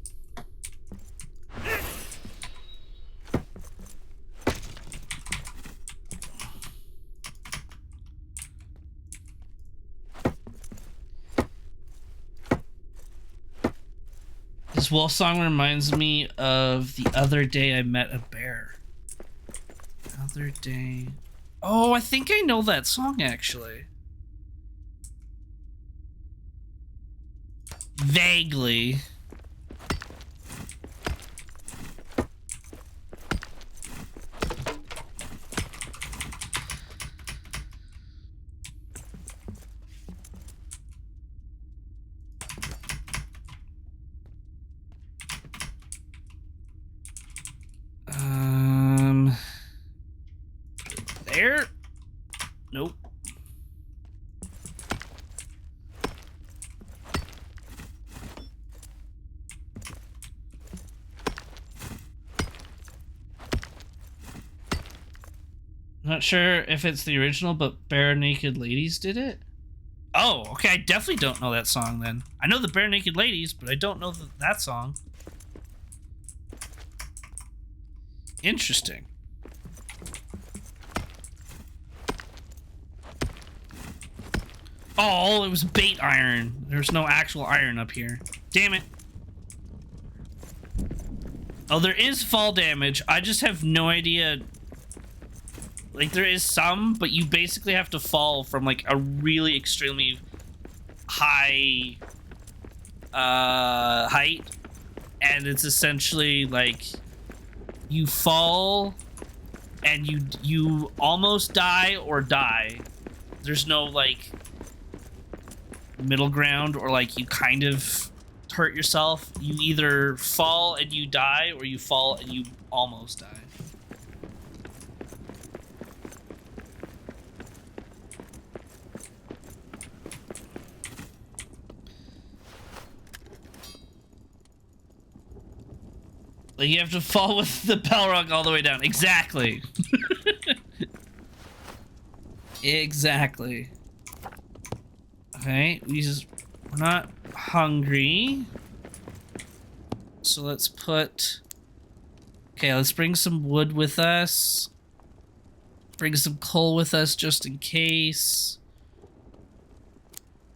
This wolf song reminds me of the other day I met a bear. Other day. Oh, I think I know that song actually. Vaguely. There? Nope. Not sure if it's the original, but Bare Naked Ladies did it. Oh, okay. I definitely don't know that song then. I know the Bare Naked Ladies, but I don't know that song. Interesting. Oh, it was bait iron. There's no actual iron up here. Damn it. Oh, there is fall damage. I just have no idea. Like, there is some, but you basically have to fall from, like, a really extremely high height. And it's essentially, like, you fall and you almost die or die. There's no, like, middle ground, or, like, you kind of hurt yourself. You either fall and you die, or you fall and you almost die. Like, you have to fall with the Balrog all the way down. Exactly. Exactly. Okay, we're not hungry. So let's put... Okay, let's bring some wood with us. Bring some coal with us just in case.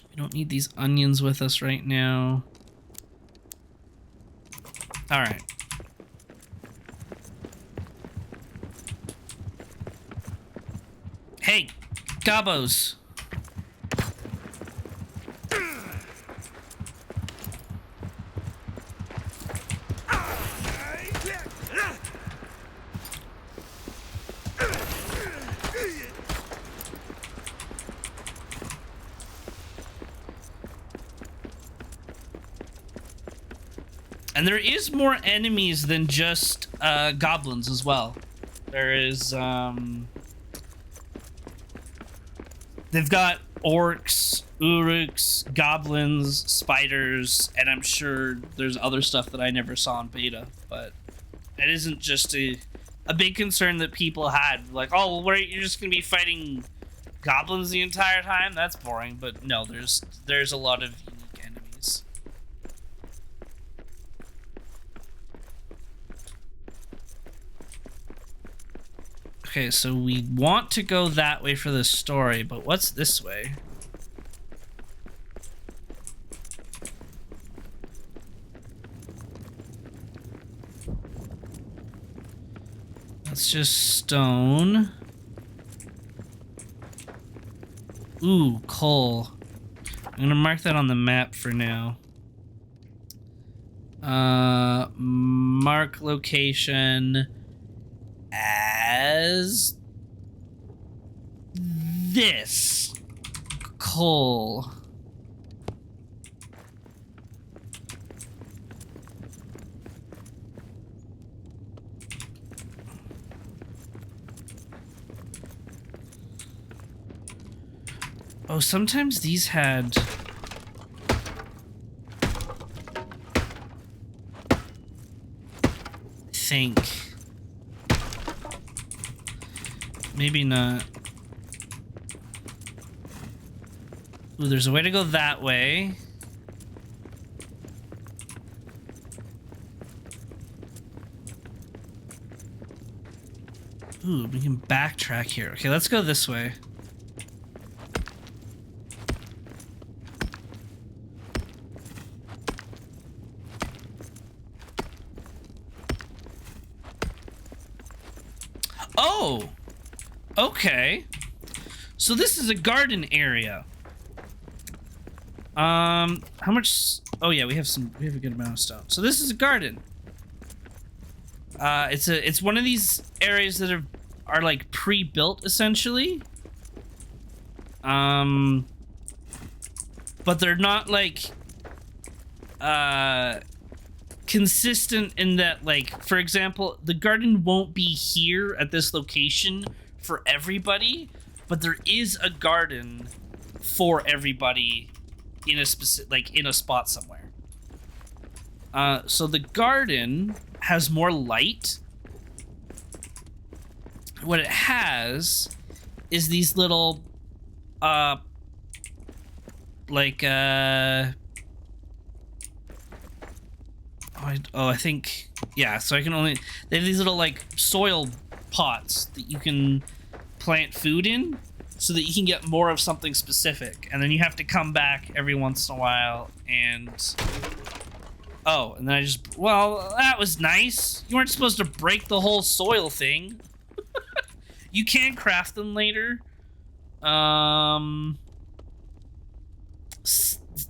We don't need these onions with us right now. Alright. Hey, Gobos. And there is more enemies than just goblins as well. There is they've got orcs, uruks, goblins, spiders, and I'm sure there's other stuff that I never saw in beta, but it isn't just a big concern that people had. Like, oh, well, you're just gonna be fighting goblins the entire time? That's boring. But no, there's a lot of unique enemies. Okay, so we want to go that way for the story, but what's this way? That's just stone. Ooh, coal. I'm gonna mark that on the map for now. Mark location as this. Coal. Oh, sometimes these had... think. Maybe not. Ooh, there's a way to go that way. Ooh, we can backtrack here. Okay, let's go this way. Oh! Okay. So this is a garden area. How much? Oh yeah, we have a good amount of stone. So this is a garden. It's one of these areas that are like pre-built essentially. But they're not like consistent in that, like, for example, the garden won't be here at this location for everybody, but there is a garden for everybody in a specific, like, in a spot somewhere. So the garden has more light. What it has is these little I think, yeah, so I can only, they have these little, like, soil pots that you can plant food in so that you can get more of something specific. And then you have to come back every once in a while and Oh, and then I just... Well, that was nice. You weren't supposed to break the whole soil thing. You can craft them later.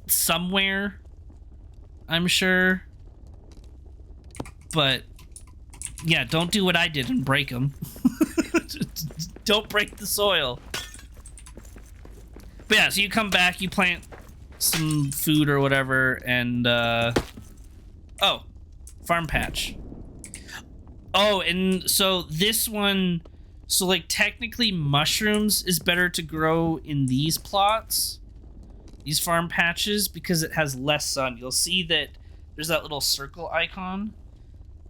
Somewhere, I'm sure. But, yeah, don't do what I did and break them. Don't break the soil. But yeah, so you come back, you plant some food or whatever, and, oh, farm patch. Oh, and so this one, so like technically mushrooms is better to grow in these plots, these farm patches, because it has less sun. You'll see that there's that little circle icon.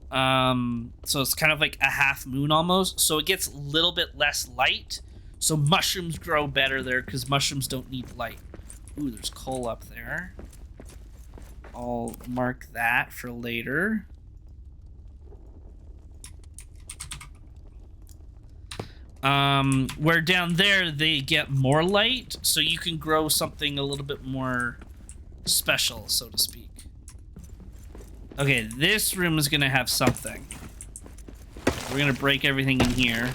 So it's kind of like a half moon almost. So it gets a little bit less light. So mushrooms grow better there because mushrooms don't need light. Ooh, there's coal up there. I'll mark that for later. Where down there they get more light, so you can grow something a little bit more special, so to speak. Okay, this room is gonna have something. We're gonna break everything in here.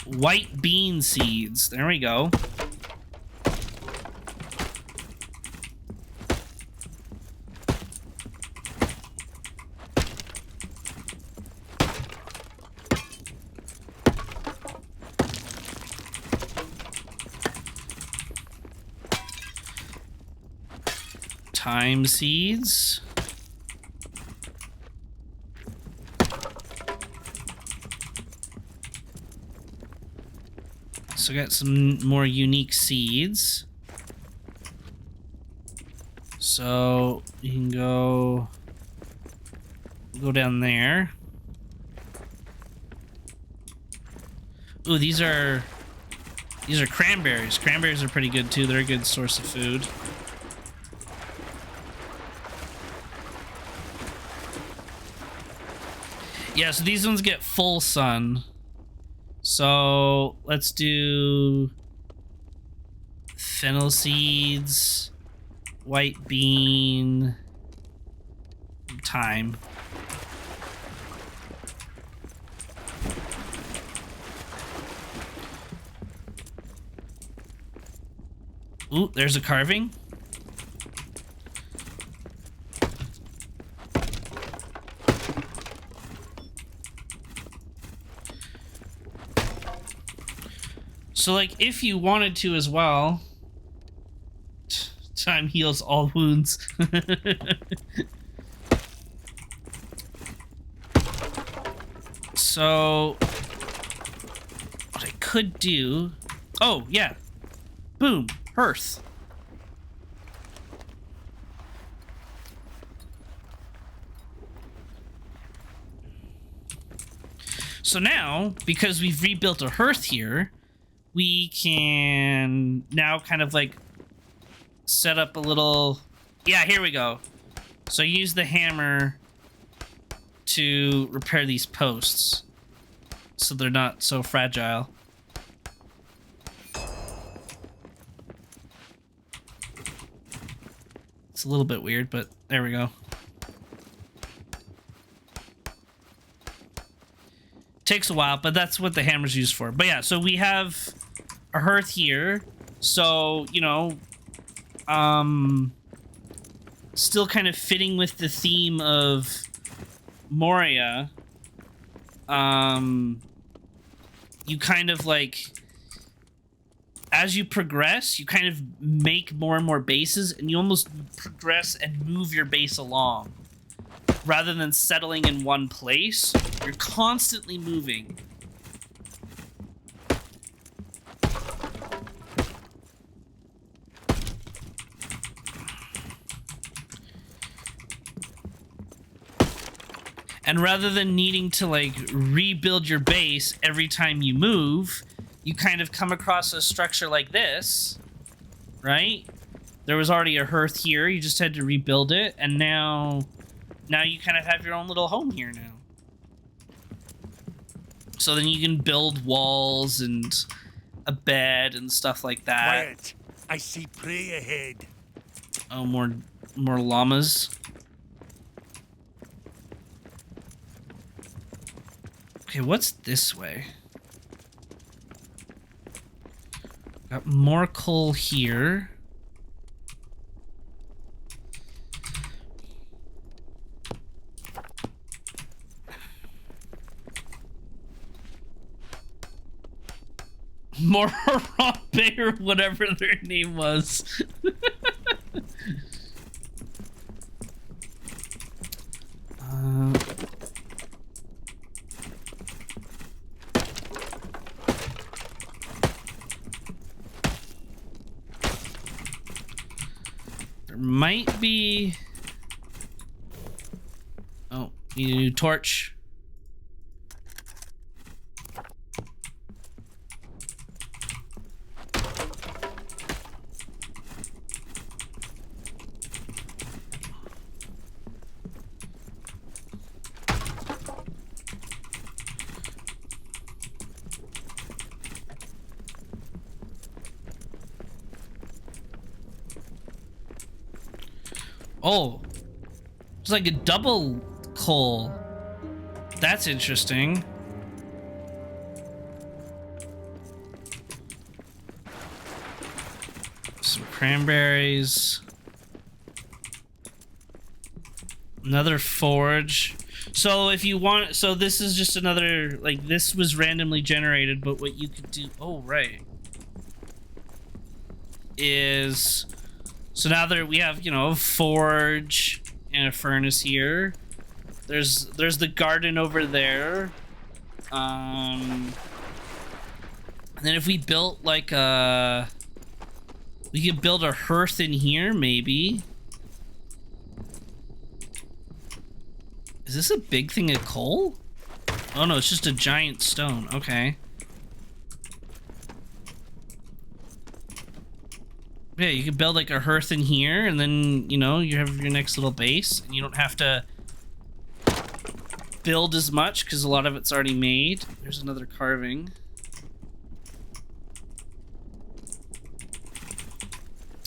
White bean seeds. There we go. Thyme seeds. So got some more unique seeds. So you can go down there. Ooh, these are cranberries. Cranberries are pretty good too. They're a good source of food. Yeah, so these ones get full sun. So let's do fennel seeds, white bean, thyme. Ooh, there's a carving. So, like, if you wanted to as well, time heals all wounds. So, what I could do... Oh, yeah. Boom. Hearth. So now, because we've rebuilt a hearth here, we can now kind of like set up a little... Yeah, here we go. So use the hammer to repair these posts so they're not so fragile. It's a little bit weird, but there we go. Takes a while, but that's what the hammer's used for. But yeah, so we have a hearth here. So, you know, still kind of fitting with the theme of Moria. You kind of like, as you progress, you kind of make more and more bases, and you almost progress and move your base along. Rather than settling in one place, you're constantly moving. And rather than needing to, like, rebuild your base every time you move, you kind of come across a structure like this, right? There was already a hearth here, you just had to rebuild it, and now you kind of have your own little home here now. So then you can build walls and a bed and stuff like that. Quiet. I see prey ahead. Oh, more llamas. Okay, what's this way? Got more coal here. More Bay or whatever their name was. There might be... Oh, need a new torch. Oh, it's like a double coal. That's interesting. Some cranberries. Another forge. So if you want, so this is just another, like this was randomly generated, but what you could do, oh right, is, so now there we have, you know, a forge and a furnace here. There's the garden over there. And then if we built like a, we could build a hearth in here maybe. Is this a big thing of coal? Oh no, it's just a giant stone. Okay. Yeah, you can build like a hearth in here, and then, you know, you have your next little base, and you don't have to build as much because a lot of it's already made. There's another carving.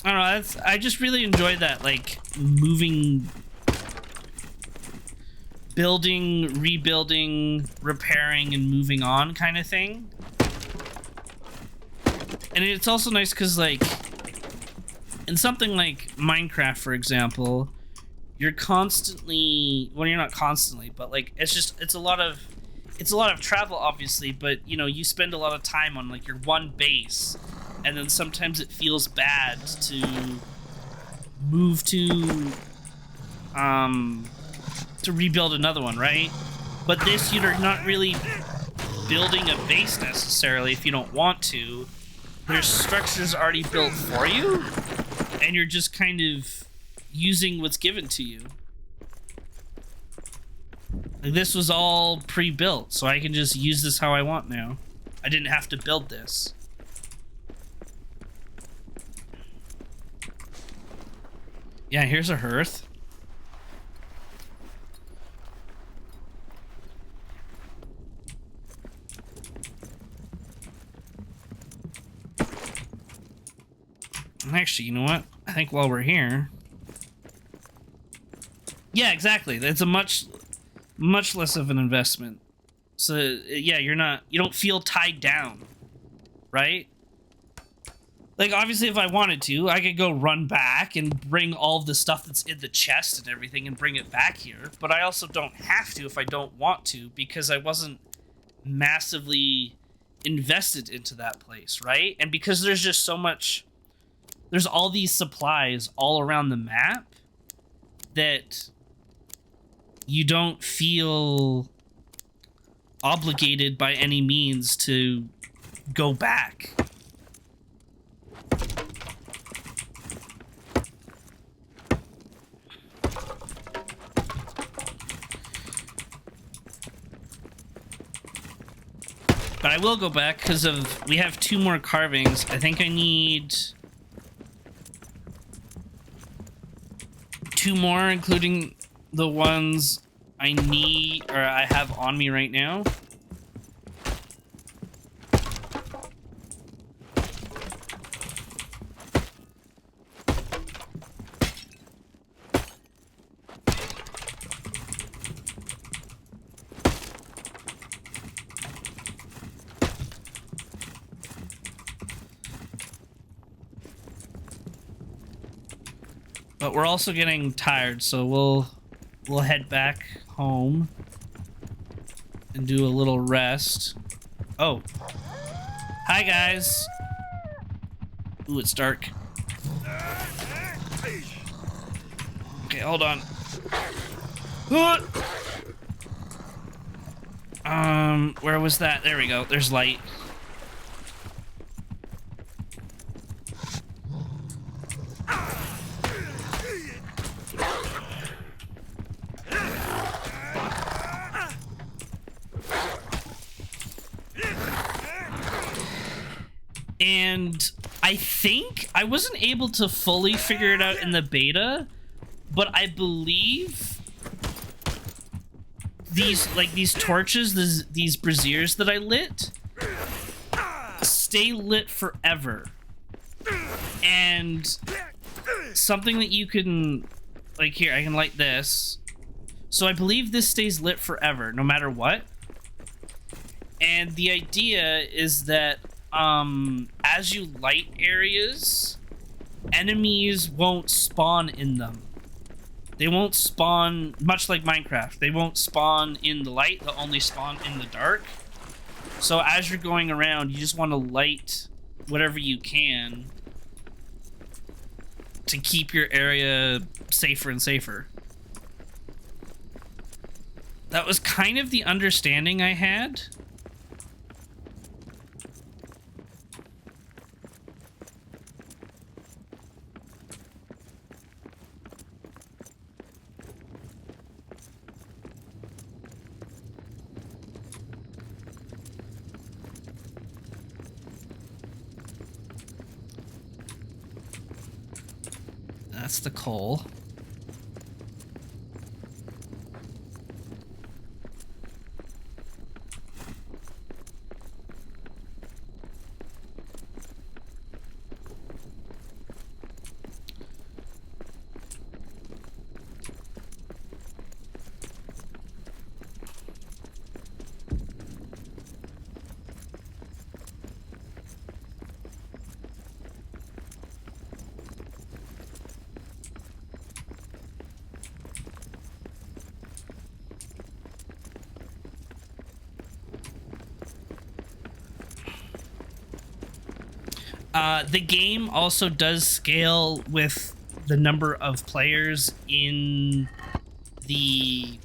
I don't know, that's, I just really enjoy that, like, moving, building, rebuilding, repairing, and moving on kind of thing. And it's also nice because, like, in something like Minecraft, for example, you're constantly, well, you're not constantly, but like it's a lot of travel, obviously, but you know, you spend a lot of time on like your one base, and then sometimes it feels bad to move to rebuild another one, right? But this, you're not really building a base necessarily if you don't want to. There's structures already built for you, and you're just kind of using what's given to you. Like, this was all pre-built, so I can just use this how I want now. I didn't have to build this. Yeah, here's a hearth. Actually, you know what? I think while we're here... Yeah, exactly. That's a much less of an investment. So, yeah, you don't feel tied down, right? Like, obviously, if I wanted to, I could go run back and bring all of the stuff that's in the chest and everything and bring it back here. But I also don't have to if I don't want to, because I wasn't massively invested into that place, right? And because there's just so much... There's all these supplies all around the map that you don't feel obligated by any means to go back. But I will go back because of, we have 2 more carvings. I think I need 2 more, including the ones I need, or I have on me right now. But we're also getting tired, so we'll head back home and do a little rest. Oh. Hi, guys. Ooh, it's dark. Okay, hold on. Where was that? There we go. There's light. And I think I wasn't able to fully figure it out in the beta, but I believe these torches, these braziers that I lit, stay lit forever. And something that you can, like, here, I can light this. So I believe this stays lit forever, no matter what. And the idea is that as you light areas, enemies won't spawn in them. They won't spawn, much like Minecraft. They won't spawn in the light, they'll only spawn in the dark. So as you're going around, you just want to light whatever you can to keep your area safer and safer. That was kind of the understanding I had. That's the coal. The game also does scale with the number of players in the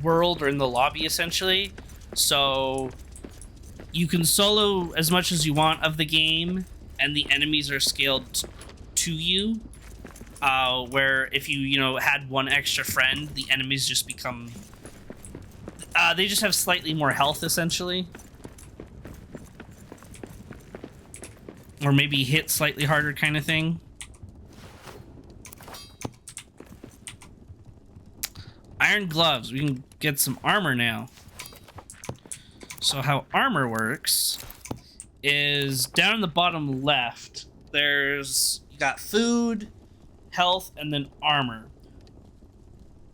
world or in the lobby, essentially. So you can solo as much as you want of the game, and the enemies are scaled to you. Where if you had one extra friend, the enemies just become... they just have slightly more health, essentially. Or maybe hit slightly harder kind of thing. Iron gloves. We can get some armor now. So how armor works is down in the bottom left, you got food, health, and then armor.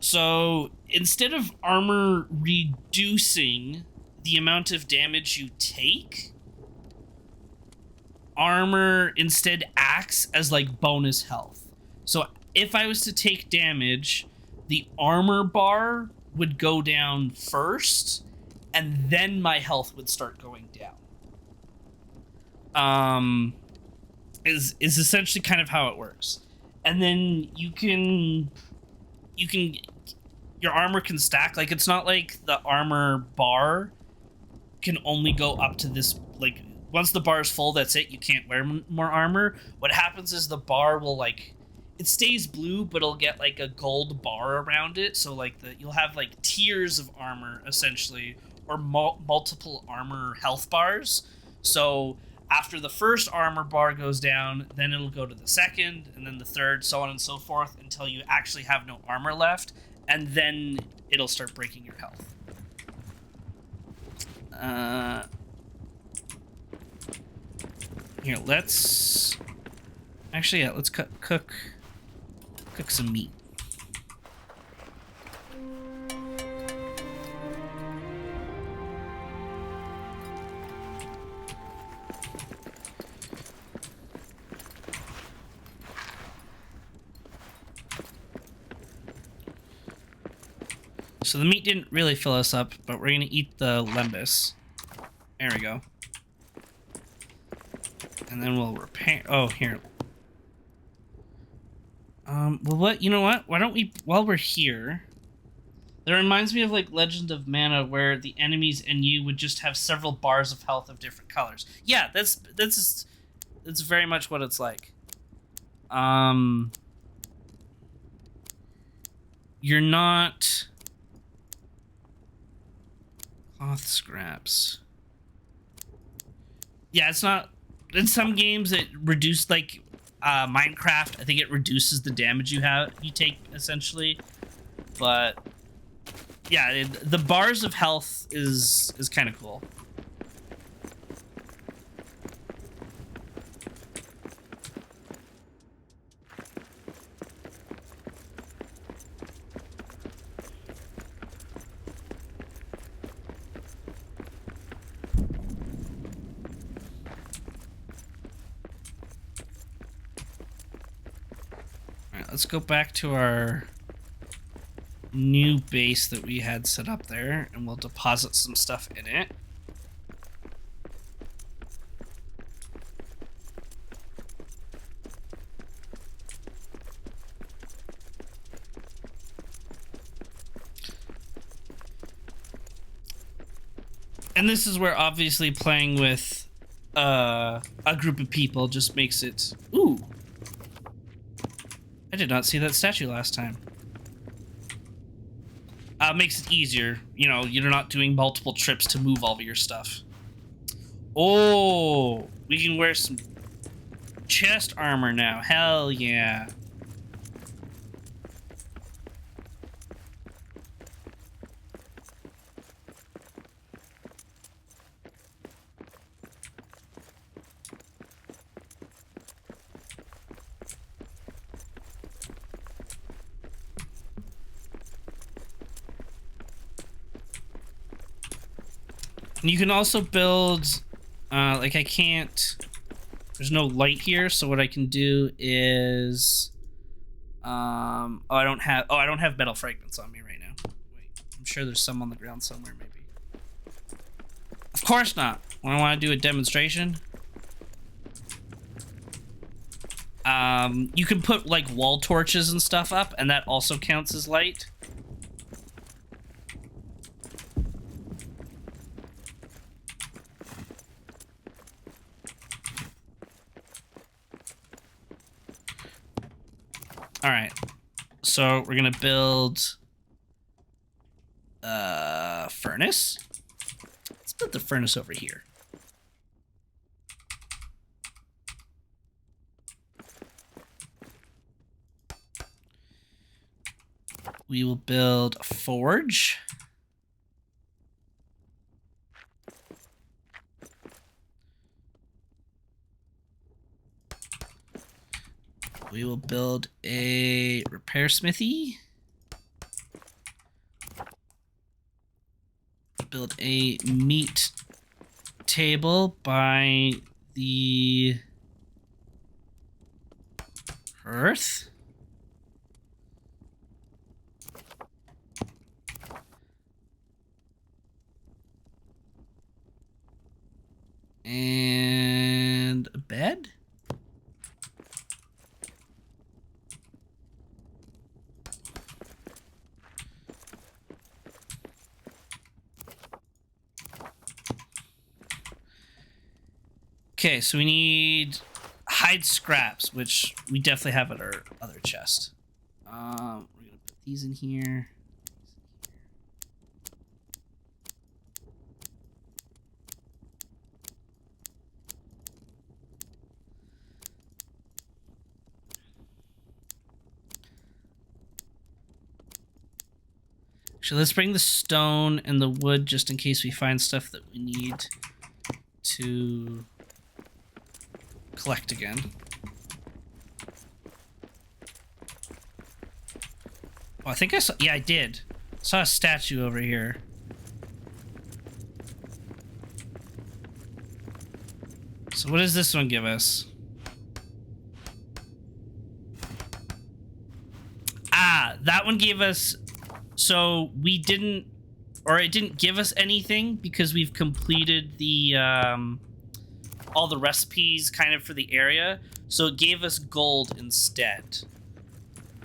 So instead of armor reducing the amount of damage you take, armor instead acts as like bonus health. So if I was to take damage, the armor bar would go down first, and then my health would start going down. Is essentially kind of how it works. And then you can your armor can stack. Like, it's not like the armor bar can only go up to this, like, once the bar is full, that's it. You can't wear more armor. What happens is the bar will, like, it stays blue, but it'll get like a gold bar around it. So like you'll have like tiers of armor essentially, or multiple armor health bars. So after the first armor bar goes down, then it'll go to the second, and then the third, so on and so forth, until you actually have no armor left, and then it'll start breaking your health. Here, let's cook some meat. So the meat didn't really fill us up, but we're gonna eat the lembas. There we go. And then we'll repair. Oh, here. Well, what? You know what? Why don't we? While we're here, that reminds me of like Legend of Mana, where the enemies and you would just have several bars of health of different colors. Yeah, that's very much what it's like. You're not cloth scraps. Yeah, it's not. In some games, it reduced like Minecraft. I think it reduces the damage you take essentially, but yeah, the bars of health is kind of cool. Let's go back to our new base that we had set up there, and we'll deposit some stuff in it. And this is where obviously playing with a group of people just makes it... Ooh! I did not see that statue last time. Makes it easier. You know, you're not doing multiple trips to move all of your stuff. Oh, we can wear some chest armor now. Hell yeah. You can also build, like I can't, there's no light here, so what I can do is, I don't have metal fragments on me right now. Wait, I'm sure there's some on the ground somewhere, maybe. Of course not. When I want to do a demonstration. You can put like wall torches and stuff up, and that also counts as light. All right, so we're gonna build a furnace. Let's put the furnace over here. We will build a forge. We will build a repair smithy. Build a meat table by the hearth. And a bed. Okay, so we need hide scraps, which we definitely have at our other chest. We're gonna put these in here. Actually, let's bring the stone and the wood just in case we find stuff that we need to collect again. Oh, I think I saw... Yeah, I did. Saw a statue over here. So what does this one give us? Ah, that one gave us So we didn't, or it didn't give us anything because we've completed the all the recipes kind of for the area. So it gave us gold instead.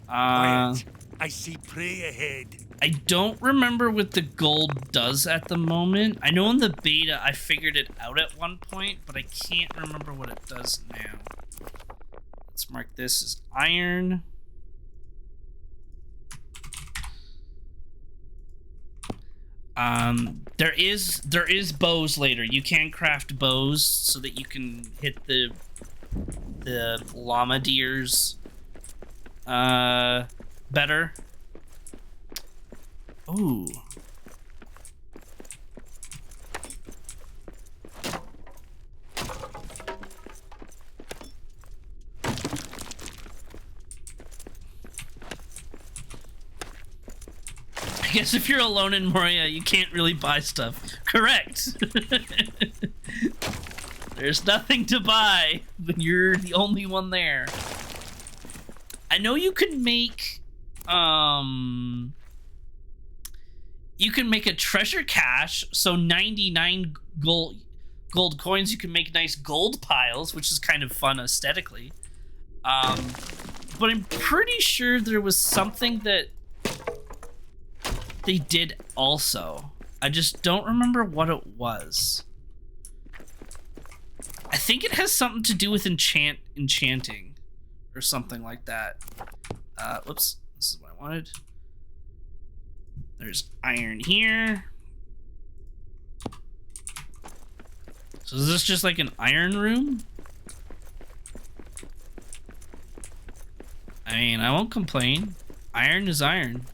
Quiet. I see prey ahead. I don't remember what the gold does at the moment. I know in the beta I figured it out at one point, but I can't remember what it does now. Let's mark this as iron. There is bows later. You can craft bows so that you can hit the llama deers better. Ooh. I guess if you're alone in Moria, you can't really buy stuff. Correct. There's nothing to buy when you're the only one there. I know you can make you can make a treasure cache, so 99 gold coins. You can make nice gold piles, which is kind of fun aesthetically. But I'm pretty sure there was something that they did also. I just don't remember what it was. I think it has something to do with enchanting or something like that. Whoops, this is what I wanted. There's iron here. So is this just like an iron room? I mean, I won't complain. Iron is iron.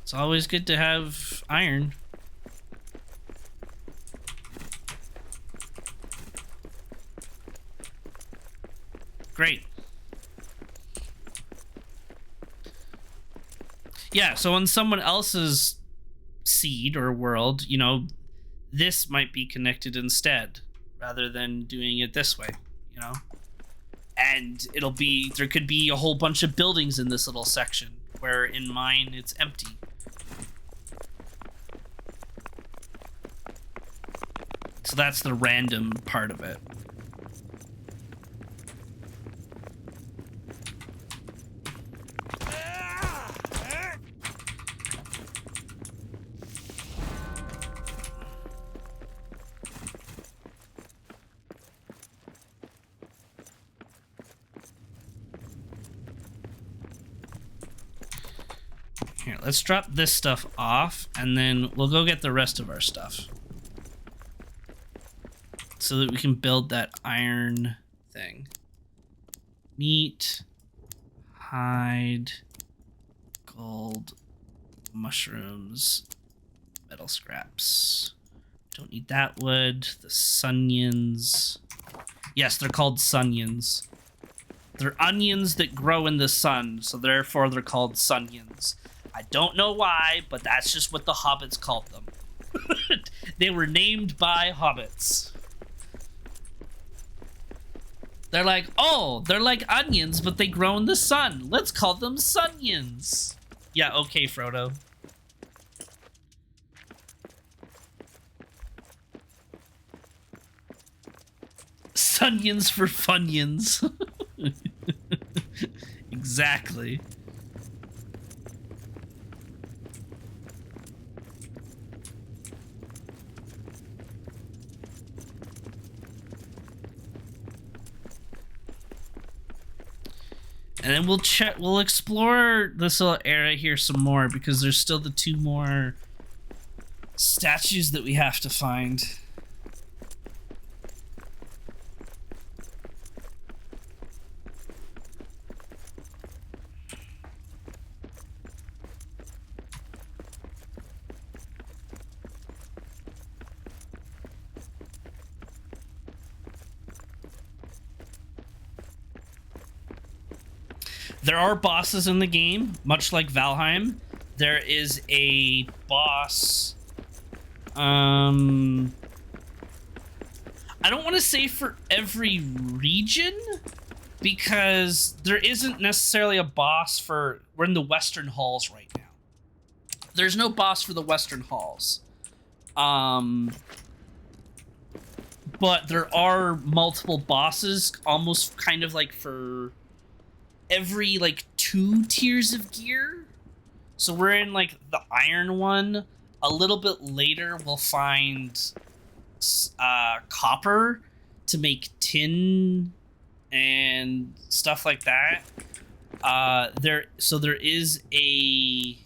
It's always good to have iron. Great. Yeah, so on someone else's seed or world, you know, this might be connected instead rather than doing it this way, you know? And it'll be, there could be a whole bunch of buildings in this little section, where in mine it's empty. So that's the random part of it. Here, let's drop this stuff off, and then we'll go get the rest of our stuff. So that we can build that iron thing. Meat, hide, gold, mushrooms, metal scraps. Don't need that wood. The sunions. Yes, they're called sunions. They're onions that grow in the sun, so therefore they're called sunions. I don't know why, but that's just what the hobbits called them. They were named by hobbits. They're like, oh, they're like onions, but they grow in the sun. Let's call them sunions. Yeah, okay, Frodo. Sunions for funyuns. Exactly. And then we'll explore this little area here some more, because there's still the 2 more statues that we have to find. There are bosses in the game, much like Valheim. There is a boss. I don't want to say for every region, because there isn't necessarily a boss for. We're in the Western Halls right now. There's no boss for the Western Halls. But there are multiple bosses, almost kind of like for every like 2 tiers of gear. So we're in like the iron one. A little bit later, we'll find copper to make tin and stuff like that. There is a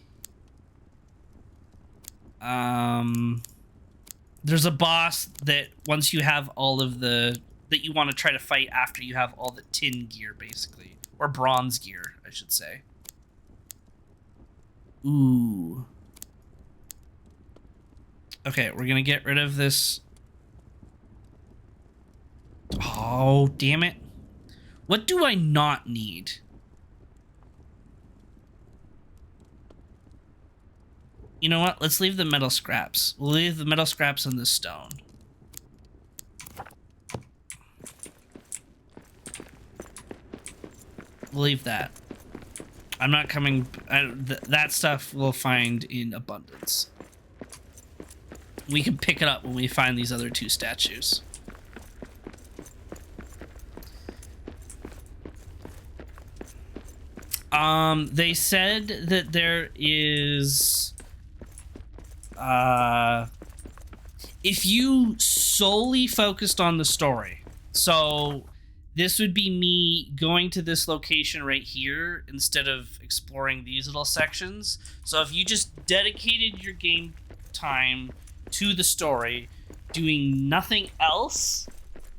there's a boss that once you have all of the that you want to try to fight after you have all the tin gear, basically, or bronze gear, I should say. Ooh. Okay, we're gonna get rid of this. Oh, damn it. What do I not need? You know what? Let's leave the metal scraps. We'll leave the metal scraps on the stone. We'll leave that. I'm not coming... that stuff we'll find in abundance. We can pick it up when we find these other 2 statues. They said that there is... if you solely focused on the story, so this would be me going to this location right here instead of exploring these little sections. So if you just dedicated your game time to the story, doing nothing else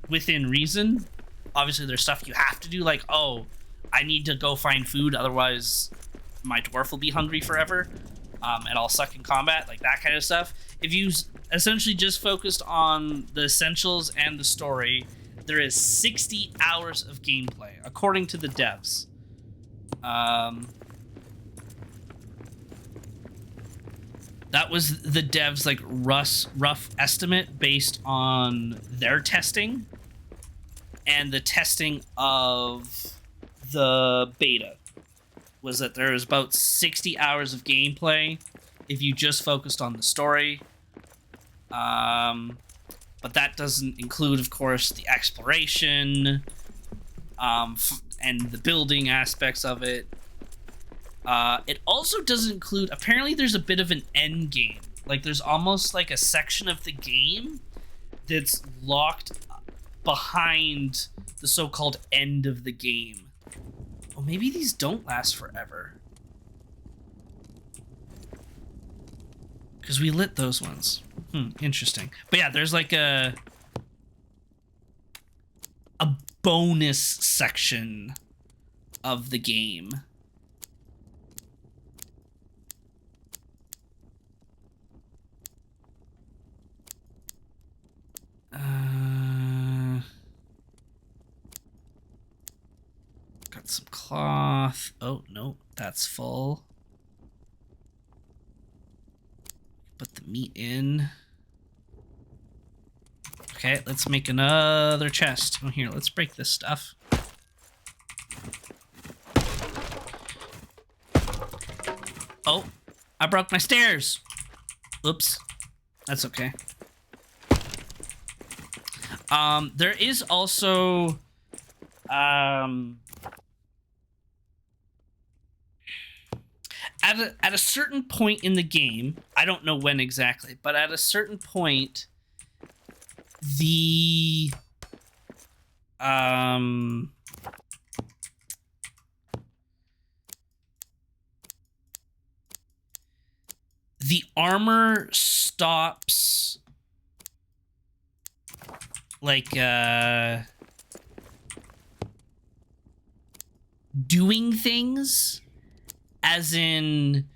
within reason, obviously there's stuff you have to do, like, oh, I need to go find food, otherwise my dwarf will be hungry forever, and I'll suck in combat, like that kind of stuff. If you essentially just focused on the essentials and the story, there is 60 hours of gameplay, according to the devs. That was the devs' like rough estimate based on their testing and the testing of the beta, was that there was about 60 hours of gameplay if you just focused on the story. But that doesn't include, of course, the exploration and the building aspects of it. It also doesn't include... Apparently, there's a bit of an end game. Like, there's almost like a section of the game that's locked behind the so-called end of the game. Oh, maybe these don't last forever. Because we lit those ones. Interesting. But yeah, there's like a bonus section of the game. Got some cloth. Oh, no, that's full. Put the meat in. Okay, let's make another chest. Oh, here, let's break this stuff. Oh, I broke my stairs. Oops. That's okay. There is also... At a certain point in the game, I don't know when exactly, but at a certain point, the armor stops like doing things. As in,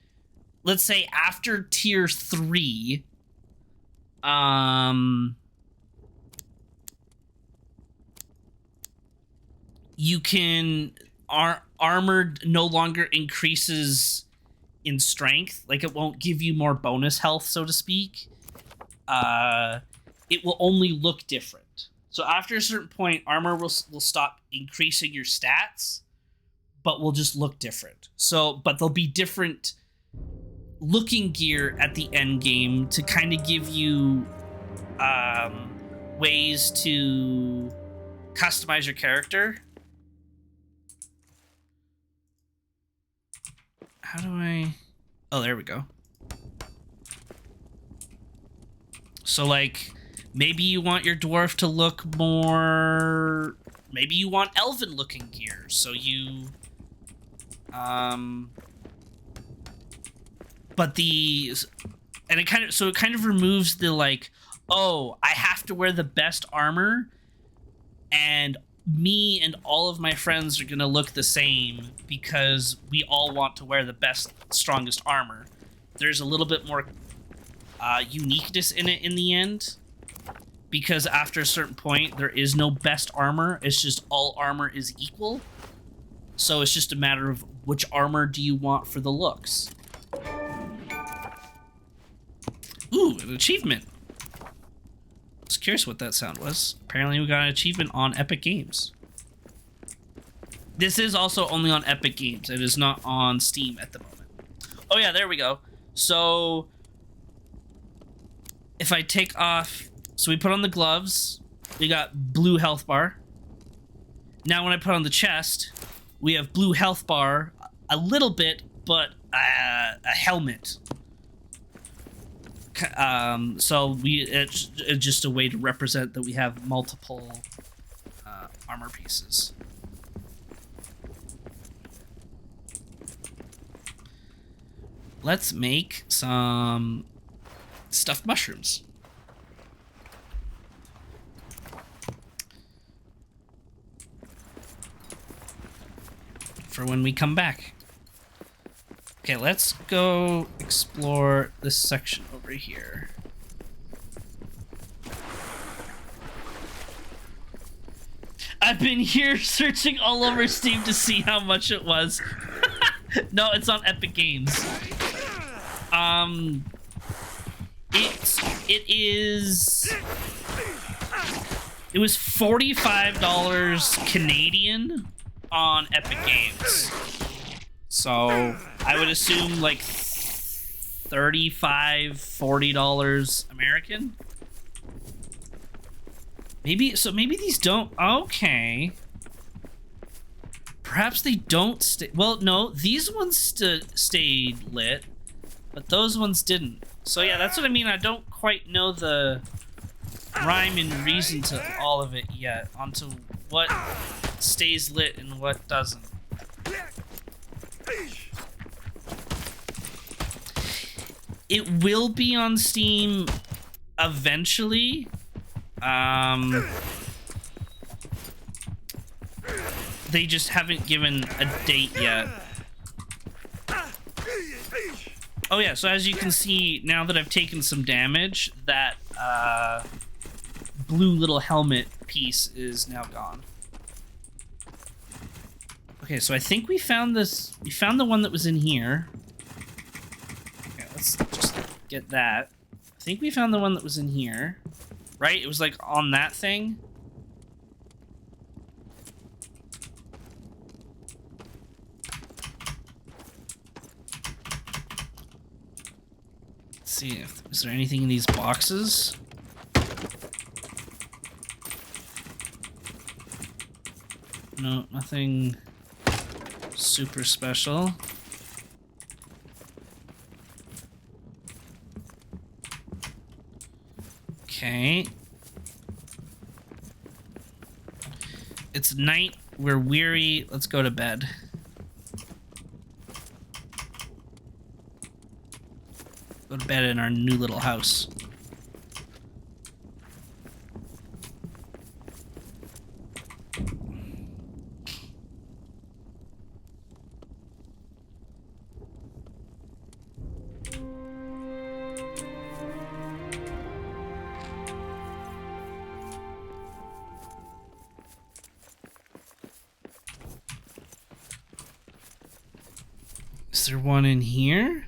let's say after tier 3, you can... Armored no longer increases in strength. Like, it won't give you more bonus health, so to speak. It will only look different. So after a certain point, armor will stop increasing your stats, but will just look different. So, but there'll be different looking gear at the end game to kind of give you ways to customize your character. How do I... Oh, there we go. So, like, maybe you want your dwarf to look more... Maybe you want elven-looking gear, so you... But the... And it kind of removes the, like, oh, I have to wear the best armor, and me and all of my friends are going to look the same because we all want to wear the best, strongest armor. There's a little bit more uniqueness in it in the end, because after a certain point, there is no best armor. It's just all armor is equal. So it's just a matter of which armor do you want for the looks. Ooh, an achievement. I was curious what that sound was. Apparently we got an achievement on Epic Games. This is also only on Epic Games. It is not on Steam at the moment. Oh yeah, there we go. So if I take off... So we put on the gloves. We got blue health bar. Now when I put on the chest, we have blue health bar, a little bit, but a helmet. So it's just a way to represent that we have multiple armor pieces. Let's make some stuffed mushrooms. For when we come back. Okay, let's go explore this section over here. I've been here searching all over Steam to see how much it was. No, it's on Epic Games. It was $45 Canadian on Epic Games. So I would assume like $35, $40 American. Maybe these don't. Okay. Perhaps they don't stay. Well, no, these ones stayed lit, but those ones didn't. So yeah, that's what I mean. I don't quite know the rhyme and reason to all of it yet, onto what stays lit and what doesn't. It will be on Steam eventually. They just haven't given a date yet. Oh yeah, so as you can see, now that I've taken some damage, that blue little helmet piece is now gone. Okay, so I think we found this. We found the one that was in here. Okay, let's just get that. I think we found the one that was in here. Right? It was like on that thing. Let's see if is there anything in these boxes? No, nothing super special. Okay. It's night. We're weary. Let's go to bed. Go to bed in our new little house. Is there one in here?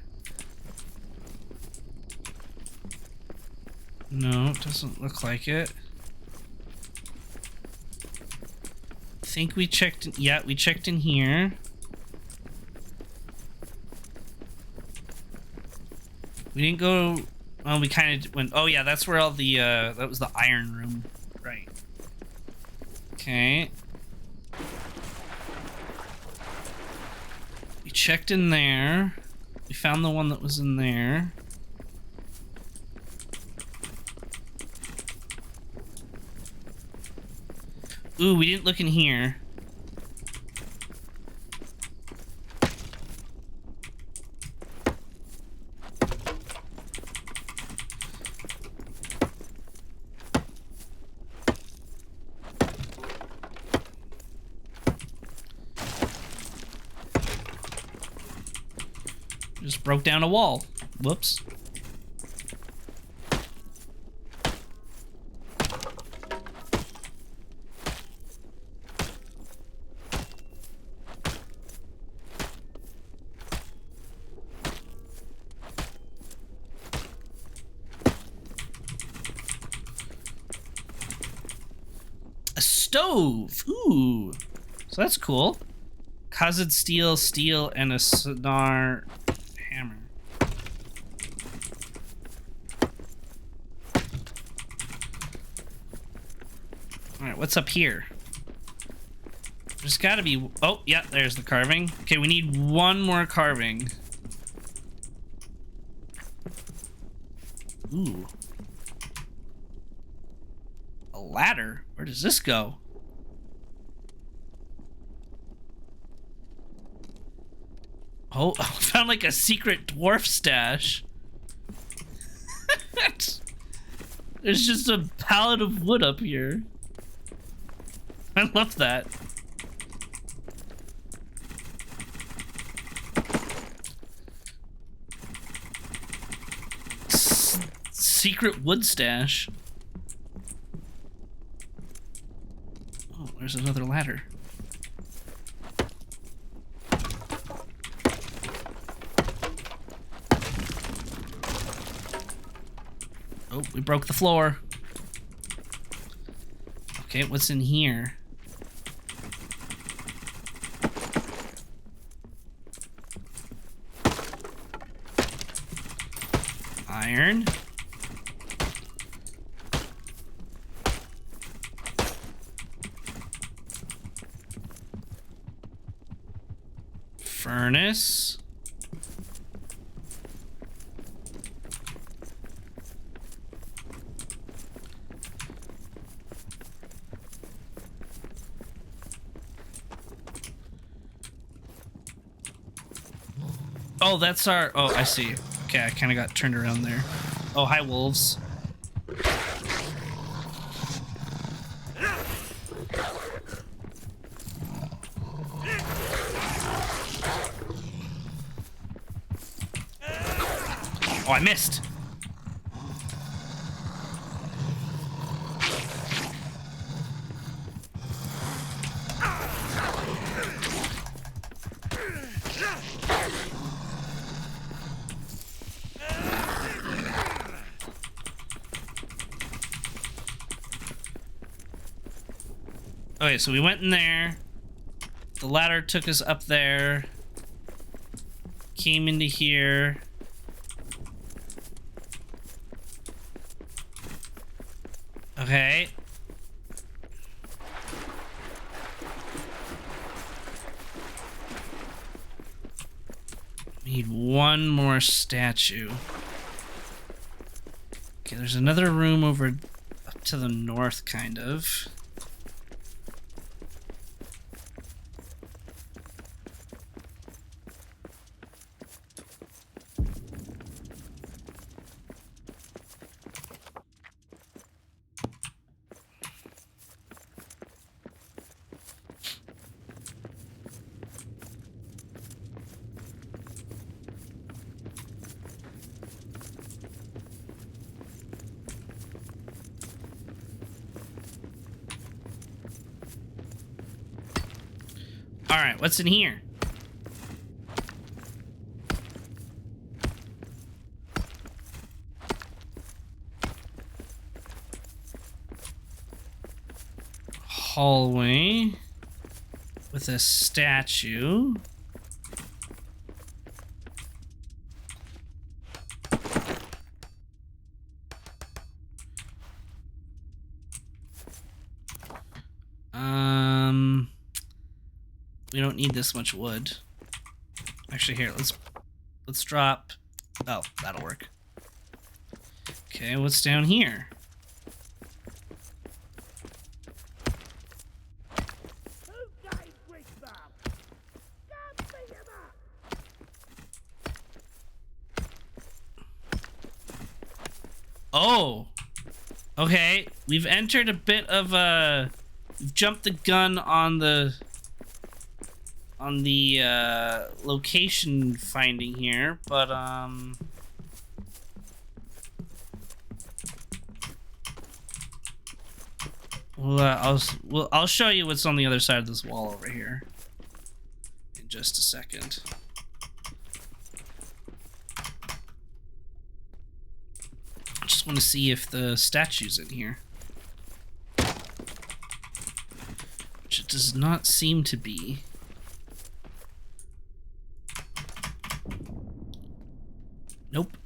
No, it doesn't look like it. I think we checked. Yeah, we checked in here. We didn't go. Well, we kind of went. Oh yeah, that's where all the that was the iron room, right? Okay. We checked in there. We found the one that was in there. Ooh, we didn't look in here. Just broke down a wall. Whoops. A stove. Ooh. So that's cool. Cousin steel, and a sonar hammer. Alright, what's up here? There's gotta be... Oh, yeah, there's the carving. Okay, we need one more carving. Ooh. A ladder? Where does this go? Oh, I found like a secret dwarf stash. There's just a pallet of wood up here. I love that. Secret wood stash. Oh, there's another ladder. Oh, we broke the floor. Okay, what's in here? Iron. Furnace. Oh, that's our... Oh, I see. Okay, I kind of got turned around there. Oh, hi, wolves. Oh, I missed. Okay, so we went in there. The ladder took us up there. Came into here. Okay. We need one more statue. Okay, there's another room over up to the north, kind of. Alright, what's in here? Hallway with a statue. We don't need this much wood. Actually, here, let's drop. Oh, that'll work. Okay, what's down here? Oh, okay. We've entered a bit of a. We've jumped the gun on the location finding here, but I'll show you what's on the other side of this wall over here in just a second. I just want to see if the statue's in here, which it does not seem to be. Nope.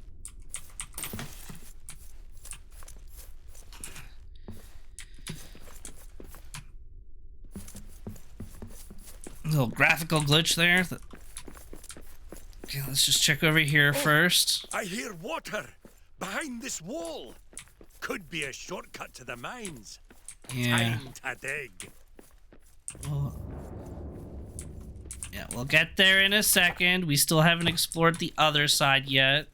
A little graphical glitch there. Okay, let's just check over here first. I hear water behind this wall. Could be a shortcut to the mines. Yeah. Time to dig. Yeah, we'll get there in a second. We still haven't explored the other side yet.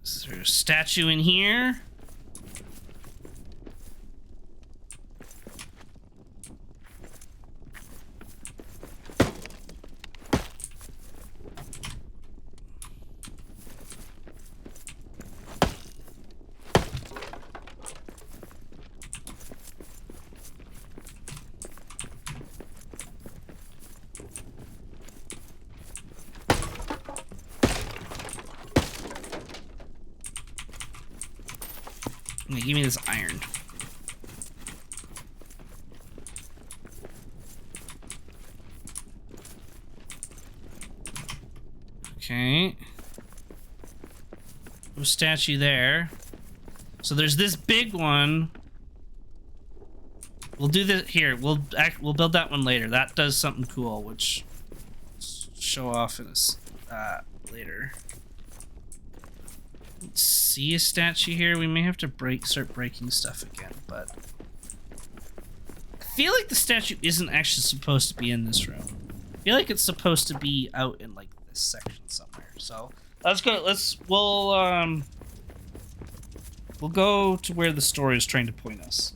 Is there a statue in here? Give me this iron. Okay. No statue there. So there's this big one. We'll do this here. We'll build that one later. That does something cool, which I'll show off in later. See a statue here. We may have to start breaking stuff again, but I feel like the statue isn't actually supposed to be in this room. I feel like it's supposed to be out in like this section somewhere. So let's go. We'll go to where the story is trying to point us.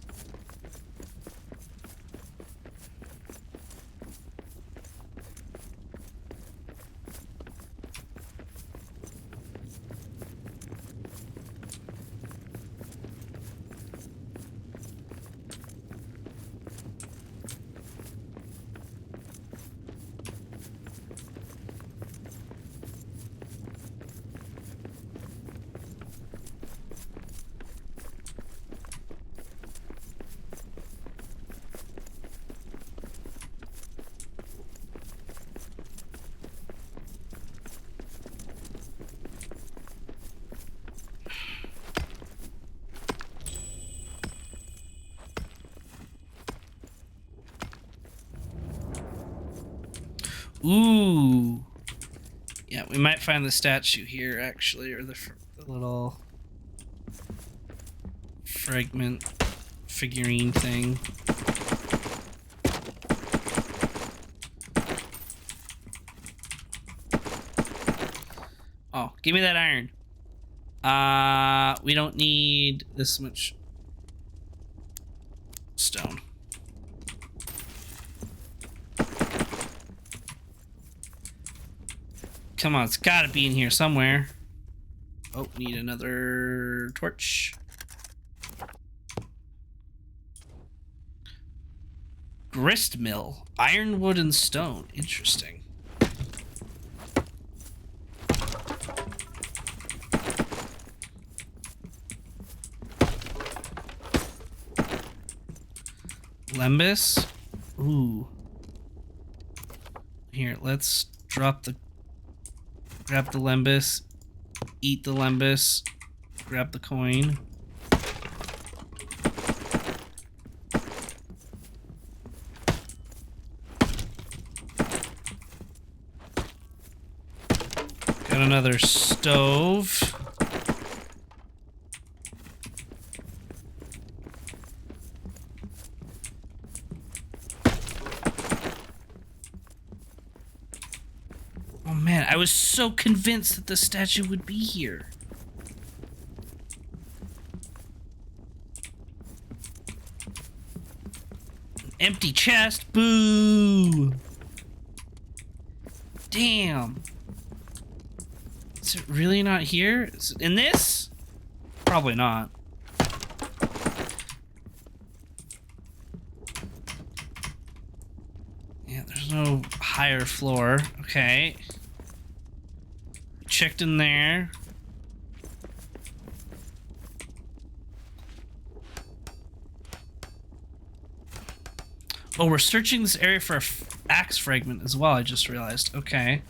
Ooh. Yeah, we might find the statue here, actually, or the little fragment figurine thing. Oh, give me that iron. We don't need this much stone. Come on, it's gotta be in here somewhere. Oh, need another torch. Grist mill. Iron, wood, and stone. Interesting. Lembus. Ooh. Here, let's drop the Grab the Lembus. Eat the Lembus. Grab the coin. Got another stove. Oh man, I was so convinced that the statue would be here. Empty chest. Boo. Damn. Is it really not here? Is it in this? Probably not. Yeah, there's no higher floor. Okay. Checked in there. Oh, we're searching this area for an axe fragment as well, I just realized. Okay.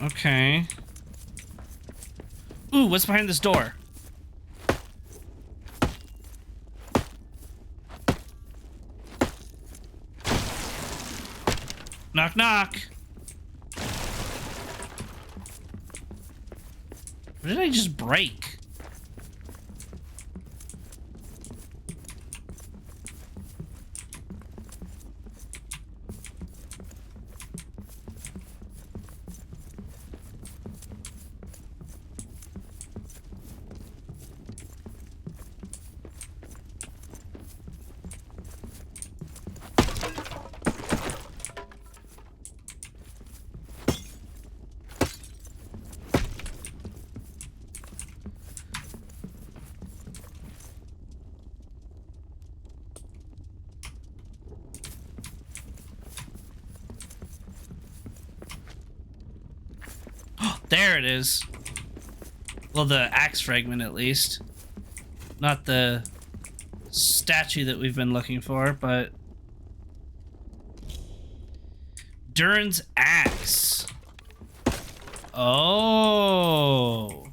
Okay. Ooh, what's behind this door? Knock, knock. What did I just break? There it is. Well, the axe fragment, at least. Not the statue that we've been looking for, but... Durin's axe. Oh.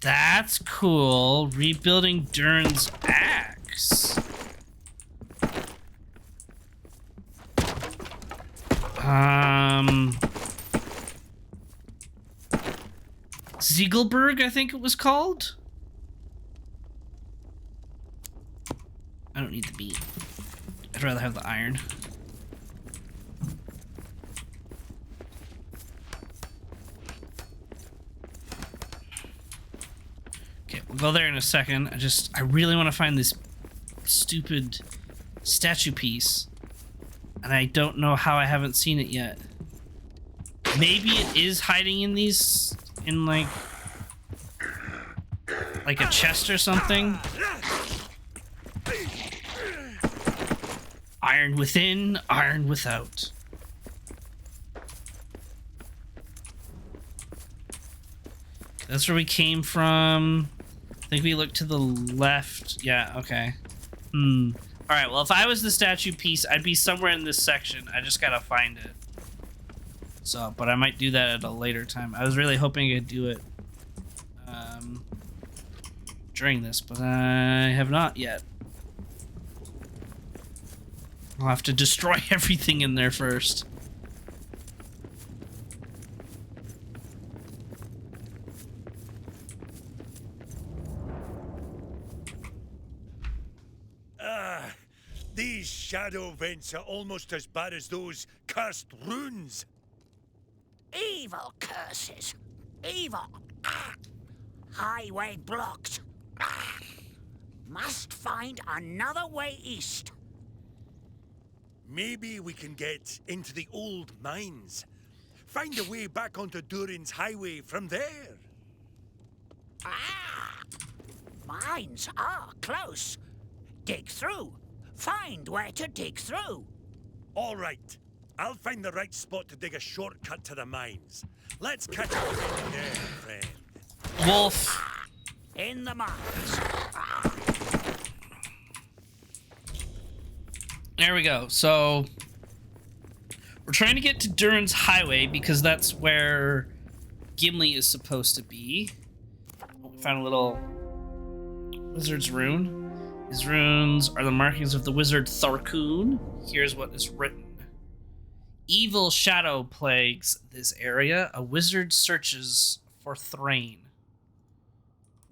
That's cool. Rebuilding Durin's axe. Ziegelberg, I think it was called. I don't need the meat. I'd rather have the iron. Okay, we'll go there in a second. I really want to find this stupid statue piece. And I don't know how I haven't seen it yet. Maybe it is hiding in these, in like a chest or something. Iron within, iron without. That's where we came from. I think we looked to the left. Yeah, okay. Alright, well, if I was the statue piece, I'd be somewhere in this section. I just gotta find it. So, but I might do that at a later time. I was really hoping I'd do it during this, but I have not yet. I'll have to destroy everything in there first. These shadow vents are almost as bad as those cursed runes. Evil curses. Evil. Highway blocked. Must find another way east. Maybe we can get into the old mines. Find a way back onto Durin's highway from there. Ah! Mines are close. Dig through. Find where to dig through. All right. I'll find the right spot to dig a shortcut to the mines. Let's catch up again there, friend. Wolf. In the mines. There we go. So we're trying to get to Durin's highway because that's where Gimli is supposed to be. We found a little wizard's rune. His runes are the markings of the wizard Tharkun. Here's what is written. Evil shadow plagues this area. A wizard searches for Thrain.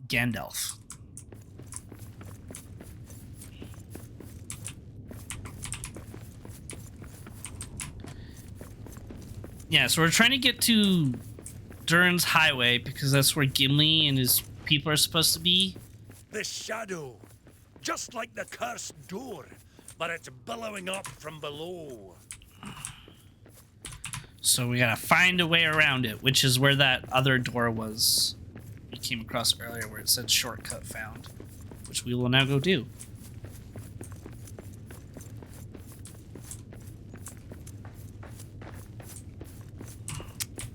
Gandalf. Yeah, so we're trying to get to Durin's highway because that's where Gimli and his people are supposed to be. The shadow. Just like the cursed door, but it's billowing up from below. So we gotta find a way around it, which is where that other door was we came across earlier where it said shortcut found, which we will now go do.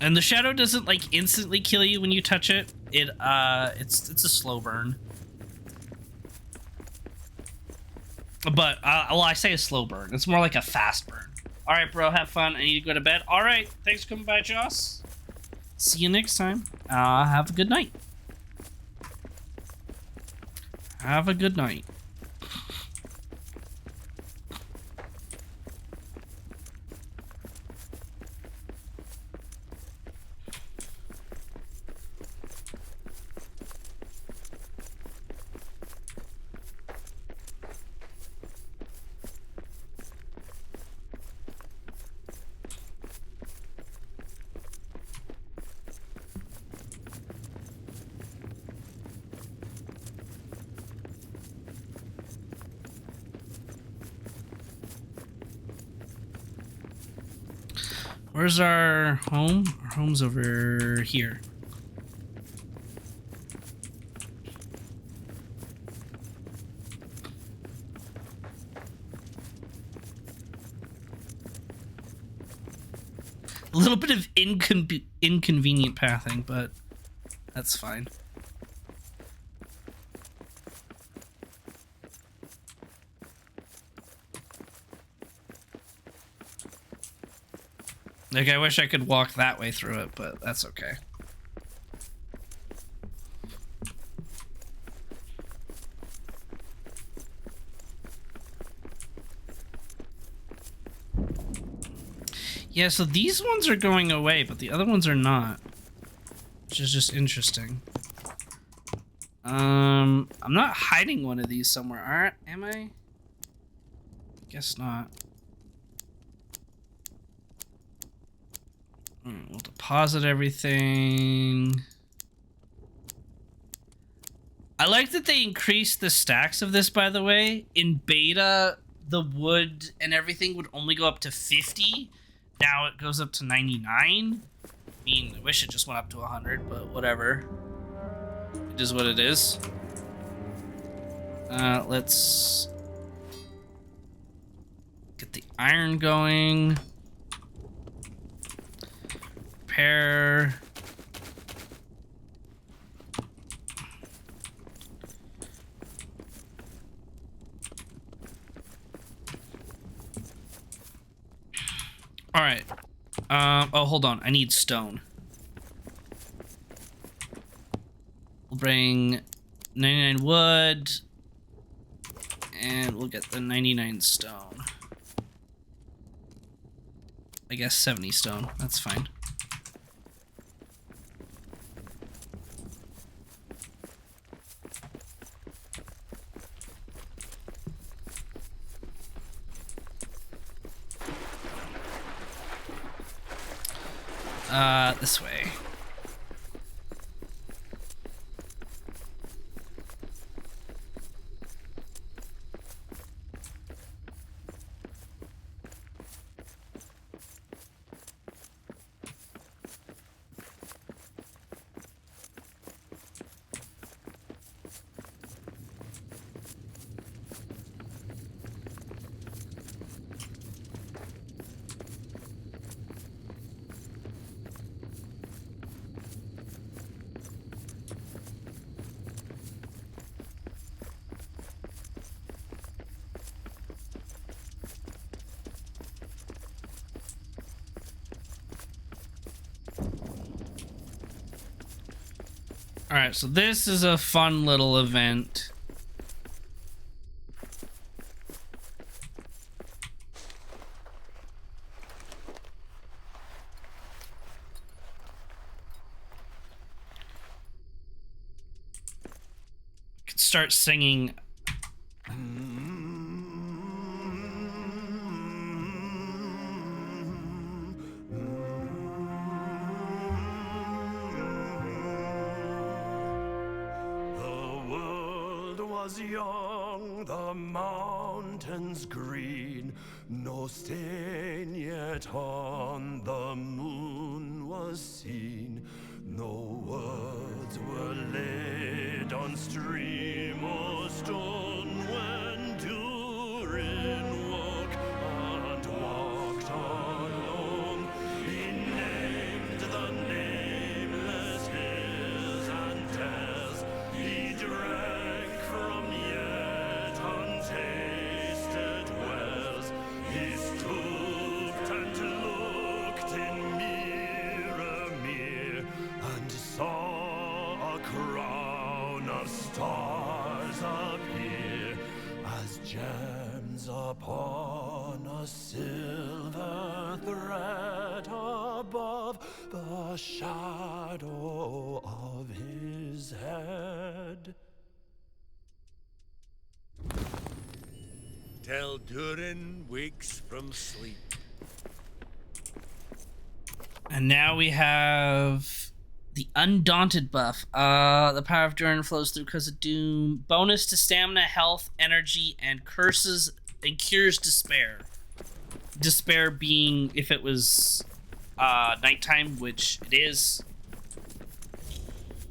And the shadow doesn't like instantly kill you when you touch it. It's a slow burn. But well, I say a slow burn. It's more like a fast burn. All right, bro, have fun. I need to go to bed. All right, thanks for coming by, Joss. See you next time. Have a good night. Have a good night. Where's our home? Our home's over here. A little bit of inconvenient pathing, but that's fine. Like, I wish I could walk that way through it, but that's okay. Yeah, so these ones are going away, but the other ones are not. Which is just interesting. I'm not hiding one of these somewhere, am I? Guess not. We'll deposit everything. I like that they increased the stacks of this, by the way. In beta, the wood and everything would only go up to 50. Now it goes up to 99. I mean, I wish it just went up to 100, but whatever. It is what it is. Let's get the iron going. Repair. All right. Oh, hold on. I need stone. We'll bring 99 wood, and we'll get the 99 stone. I guess 70 stone. That's fine. This way. All right, so this is a fun little event. Could start singing. Young, the mountains green, no stain yet on the moon was seen, no words were laid on stream or stone when Durin woke and walked alone. He named the nameless hills and dells, he drank from yet untasted wells. He stooped and looked in mirror and saw a crown of stars appear as gems upon a silver thread above the shadow of his head. Till Durin wakes from sleep. And now we have the Undaunted buff. The power of Durin flows through because of Doom. Bonus to stamina, health, energy, and curses and cures despair. Despair being if it was nighttime, which it is.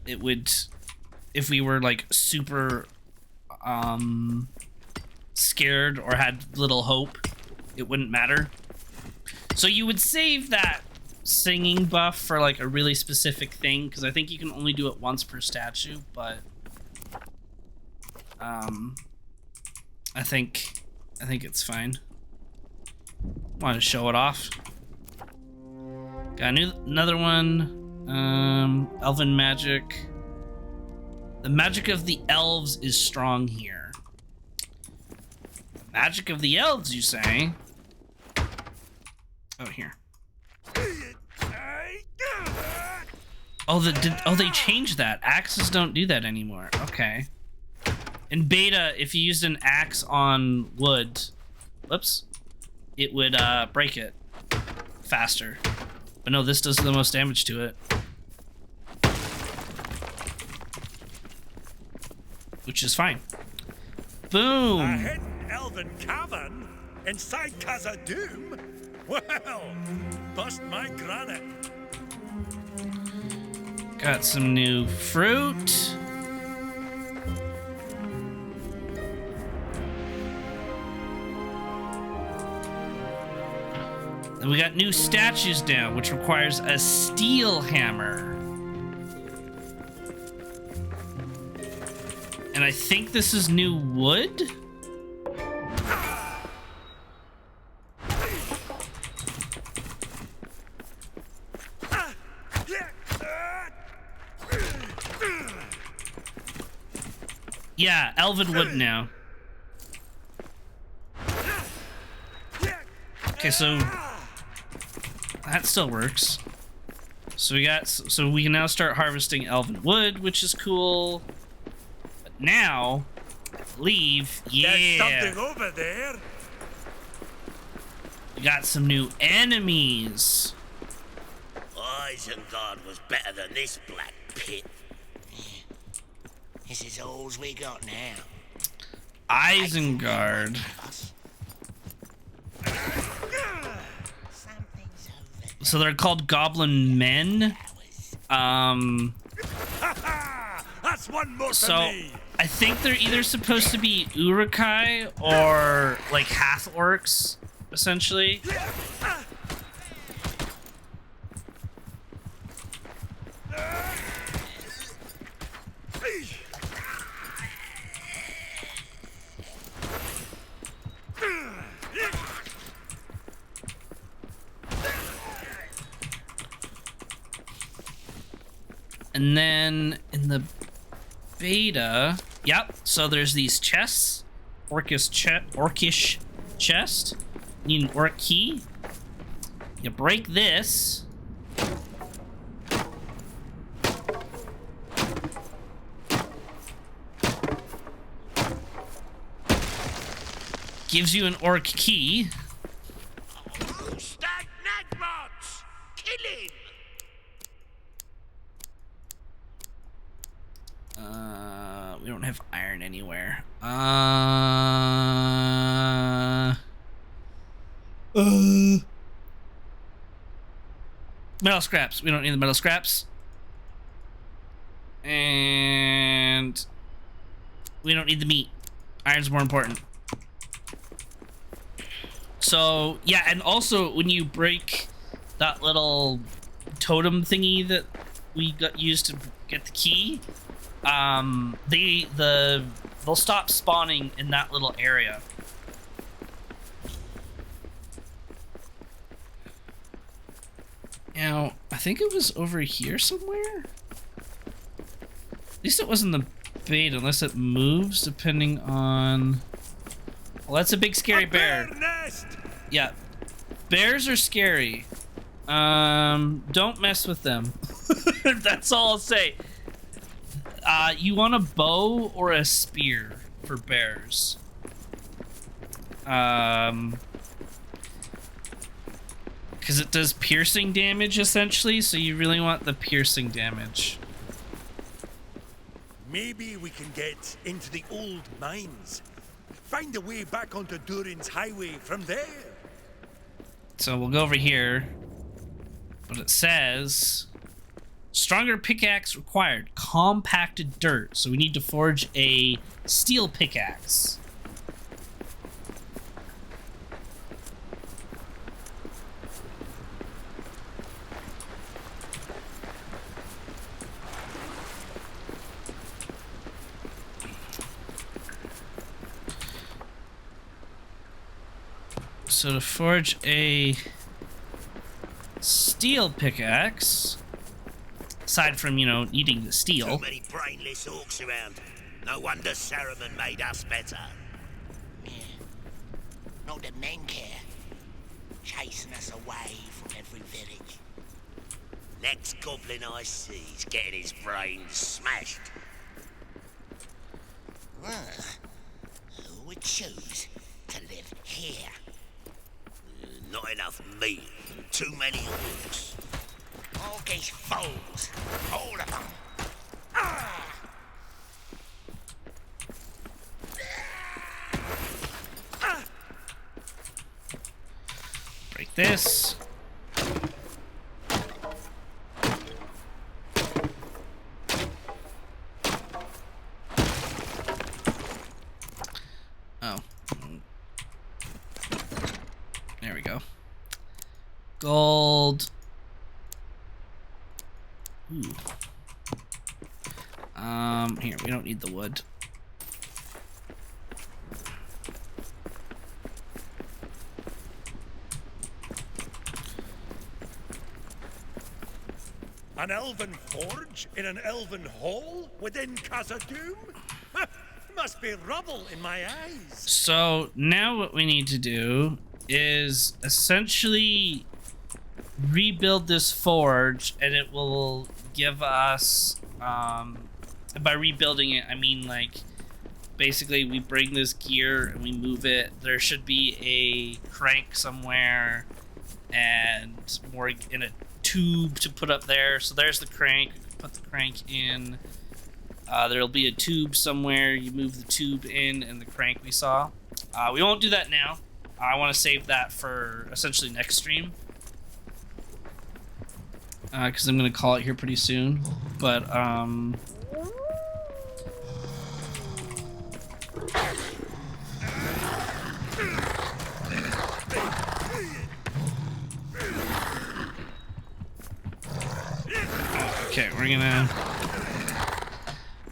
It would, if we were like super scared or had little hope, it wouldn't matter. So you would save that singing buff for like a really specific thing, because I think you can only do it once per statue, but I think it's fine. Want to show it off. Got another one. Elven magic. The magic of the elves is strong here. Magic of the elves, you say? Oh, here. Oh, they changed that. Axes don't do that anymore. Okay. In beta, if you used an axe on wood, whoops, it would break it faster. But no, this does the most damage to it. Which is fine. Boom! A hidden elven cavern inside Casa Doom? Well, bust my granite. Got some new fruit. And we got new statues now, which requires a steel hammer. And I think this is new wood? Yeah, elven wood now. Okay, so that still works. So we can now start harvesting elven wood, which is cool. But now, I believe, There's something over there. We got some new enemies. Isengard was better than this black pit. This is all we got now. Isengard. So they're called goblin men. That's one more So for me. I think they're either supposed to be Urukai or like half orcs, essentially. And then in the beta, yep. So there's these chests, orcish chest. You need an orc key. You break this. Gives you an orc key. Stag Nagmots! Kill him! We don't have iron anywhere. Metal scraps. We don't need the metal scraps. And we don't need the meat. Iron's more important. So, yeah, and also when you break that little totem thingy that we got used to get the key, they'll stop spawning in that little area. Now, I think it was over here somewhere. At least it wasn't the bait, unless it moves depending on. Well, that's a big scary bear. Nest! Yeah, bears are scary. Don't mess with them. That's all I'll say. You want a bow or a spear for bears. Because it does piercing damage essentially, so you really want the piercing damage. Maybe we can get into the old mines. Find a way back onto Durin's highway from there. So we'll go over here. But it says stronger pickaxe required. Compacted dirt. So we need to forge a steel pickaxe. So to forge a steel pickaxe, aside from, you know, needing the steel. Too many brainless orcs around. No wonder Saruman made us better. Yeah. Not the men care. Chasing us away from every village. Next goblin I see is getting his brains smashed. Well, who would choose to live here? Not enough meat. Too many orcs. All these fools. All of them. Break this. Oh. There we go. Gold. Ooh. Here, we don't need the wood. An elven forge in an elven hall within Khazad-dûm? Must be rubble in my eyes. So now what we need to do is essentially rebuild this forge, and it will give us, by rebuilding it, I mean, like, basically we bring this gear and we move it. There should be a crank somewhere and more in a tube to put up there. So there's the crank. Put the crank in. There'll be a tube somewhere. You move the tube in and the crank we saw. We won't do that now. I want to save that for essentially next stream. Because I'm going to call it here pretty soon. But, okay, we're gonna...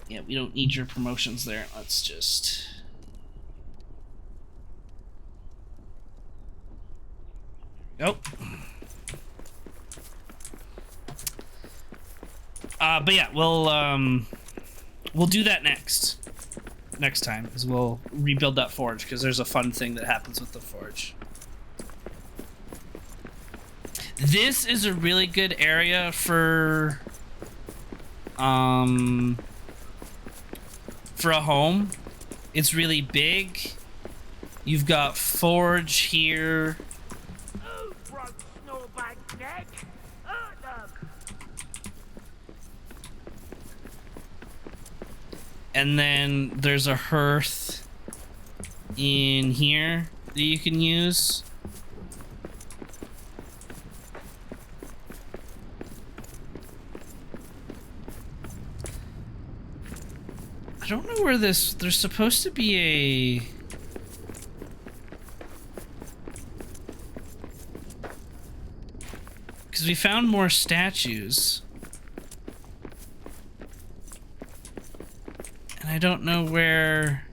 Yeah, we don't need your promotions there. Let's just... Nope. But yeah, we'll do that next time, as we'll rebuild that forge, because there's a fun thing that happens with the forge. This is a really good area for a home. It's really big. You've got forge here. Who broke Snowbag's neck? Hurt them. And then there's a hearth in here that you can use. I don't know where this... There's supposed to be a... Because we found more statues. And I don't know where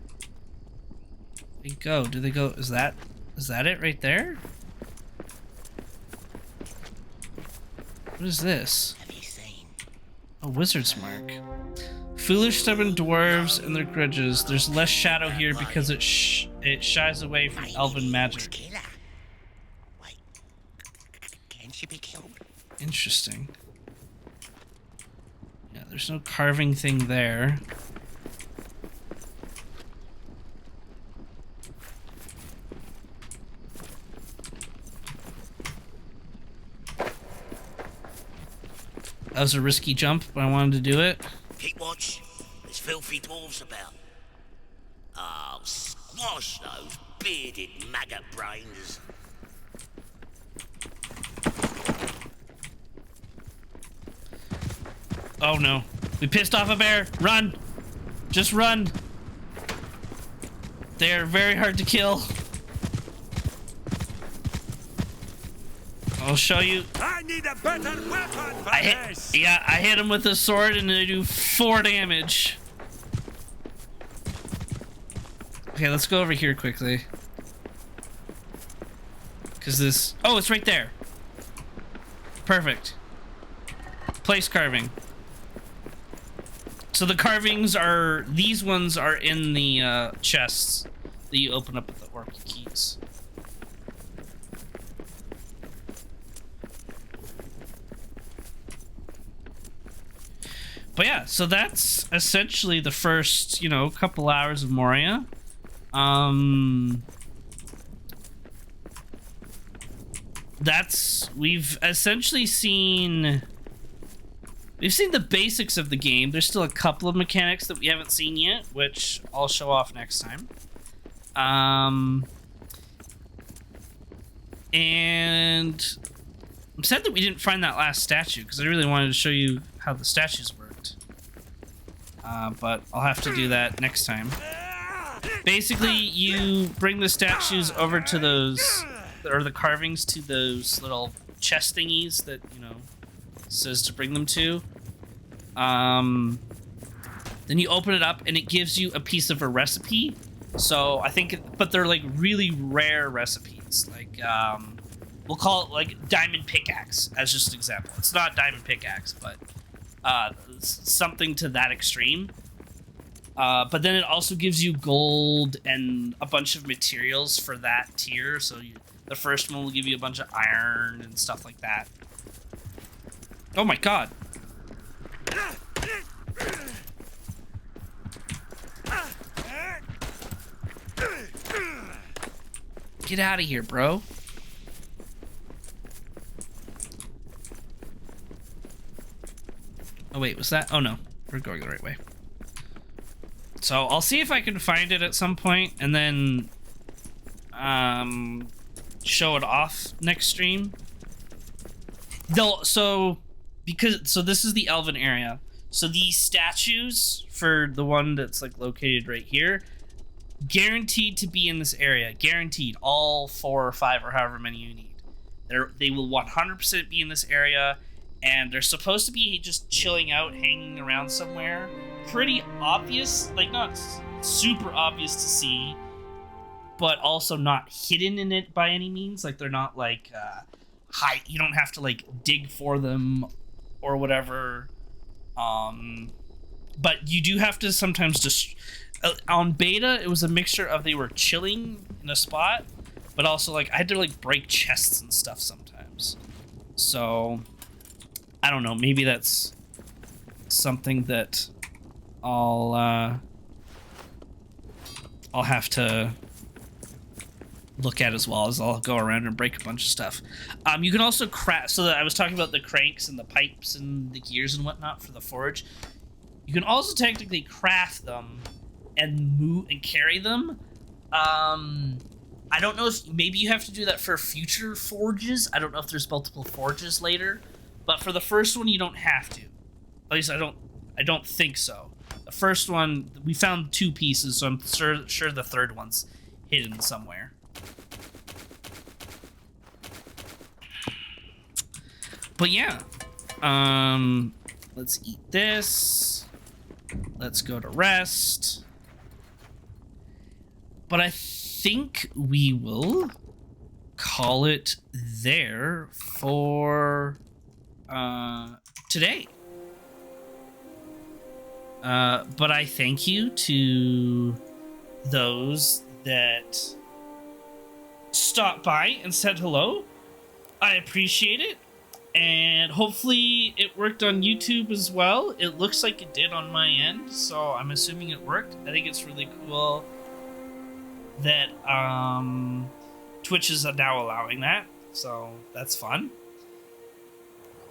they go. Do they go... Is that it right there? What is this? Have you seen? A wizard's mark. Foolish, stubborn dwarves and their grudges. There's less shadow here because it shies away from elven magic. Killer. Wait. Can she be killed? Interesting. Yeah, there's no carving thing there. That was a risky jump, but I wanted to do it. Keep watch. There's filthy dwarves about. Oh, squash those bearded maggot brains. Oh no. We pissed off a bear. Run! Just run! They're very hard to kill. I'll show you. I need a better weapon for this. I hit him with a sword and I do 4 damage. Okay, let's go over here quickly. Cause this... Oh, it's right there. Perfect. Place carving. So the carvings are... These ones are in the chests that you open up with the orc keys. But yeah, so that's essentially the first, couple hours of Moria. We've essentially seen the basics of the game. There's still a couple of mechanics that we haven't seen yet, which I'll show off next time. And I'm sad that we didn't find that last statue, because I really wanted to show you how the statues worked. But I'll have to do that next time. Basically, you bring the statues over to those, or the carvings to those little chest thingies that, says to bring them to. Then you open it up and it gives you a piece of a recipe. So I think, but they're like really rare recipes. Like, we'll call it like diamond pickaxe as just an example. It's not diamond pickaxe, but something to that extreme. But then it also gives you gold and a bunch of materials for that tier. So the first one will give you a bunch of iron and stuff like that. Oh my god. Get out of here, bro. Oh wait, was that? Oh no, we're going the right way. So I'll see if I can find it at some point and then show it off next stream. So this is the elven area. So these statues for the one that's like located right here, guaranteed to be in this area. Guaranteed, all 4 or 5 or however many you need. They will 100% be in this area. And they're supposed to be just chilling out, hanging around somewhere. Pretty obvious, like not super obvious to see, but also not hidden in it by any means. Like they're not like high. You don't have to like dig for them or whatever. But you do have to sometimes just on beta. It was a mixture of they were chilling in a spot, but also like I had to like break chests and stuff sometimes. So I don't know. Maybe that's something that I'll have to look at as well, as I'll go around and break a bunch of stuff. You can also craft. So that I was talking about the cranks and the pipes and the gears and whatnot for the forge. You can also technically craft them and move and carry them. I don't know if maybe you have to do that for future forges. I don't know if there's multiple forges later, but for the first one you don't have to. At least I don't think so. The first one we found 2 pieces, so I'm sure the third one's hidden somewhere. But yeah, let's eat this. Let's go to rest. But I think we will call it there for today. But I thank you to those that stopped by and said hello. I appreciate it. And hopefully it worked on YouTube as well. It looks like it did on my end, so I'm assuming it worked. I think it's really cool that Twitch is now allowing that, so that's fun.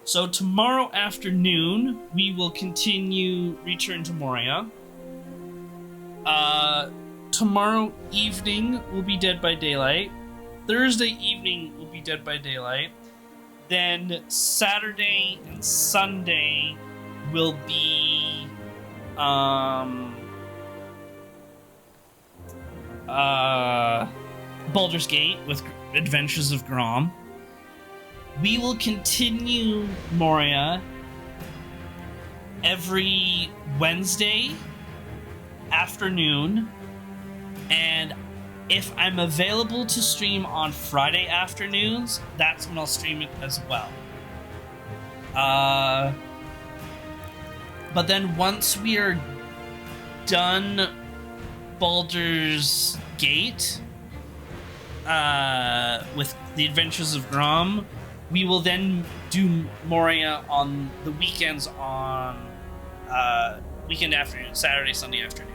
So tomorrow afternoon, we will continue Return to Moria. Tomorrow evening will be Dead by Daylight. Thursday evening will be Dead by Daylight. Then Saturday and Sunday will be Baldur's Gate with Adventures of Grom. We will continue Moria every Wednesday afternoon, and if I'm available to stream on Friday afternoons, that's when I'll stream it as well. But then once we are done Baldur's Gate with the Adventures of Grom, we will then do Moria on the weekends on weekend afternoon, Saturday, Sunday afternoon.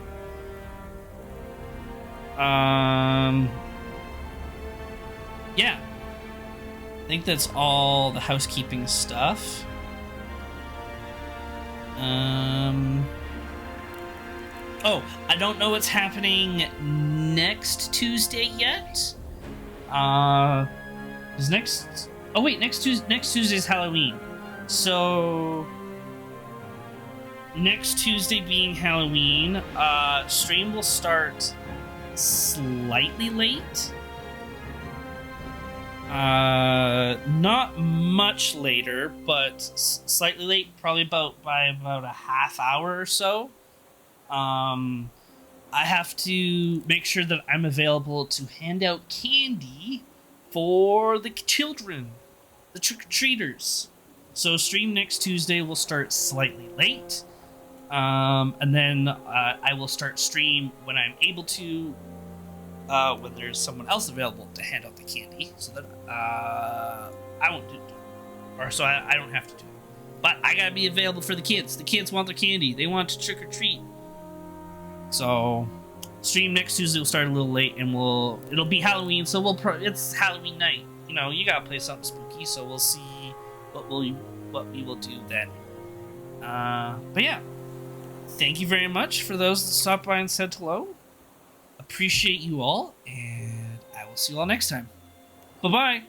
Yeah. I think that's all the housekeeping stuff. Oh, I don't know what's happening next Tuesday yet. Is next... Oh wait, next Tuesday is Halloween. So... Next Tuesday being Halloween, stream will start slightly late. Not much later, but slightly late, probably by about a half hour or so. I have to make sure that I'm available to hand out candy for the children, the trick-or-treaters. So stream next Tuesday will start slightly late. And then I will start stream when I'm able to, when there's someone else available to hand out the candy, so that I won't do it, or so I don't have to do it. But I gotta be available for the kids. The kids want their candy. They want to trick or treat. So stream next Tuesday will start a little late, and it'll be Halloween, so it's Halloween night. You know, you gotta play something spooky, so we'll see what we will do then. But yeah. Thank you very much for those that stopped by and said hello. Appreciate you all, and I will see you all next time. Bye-bye.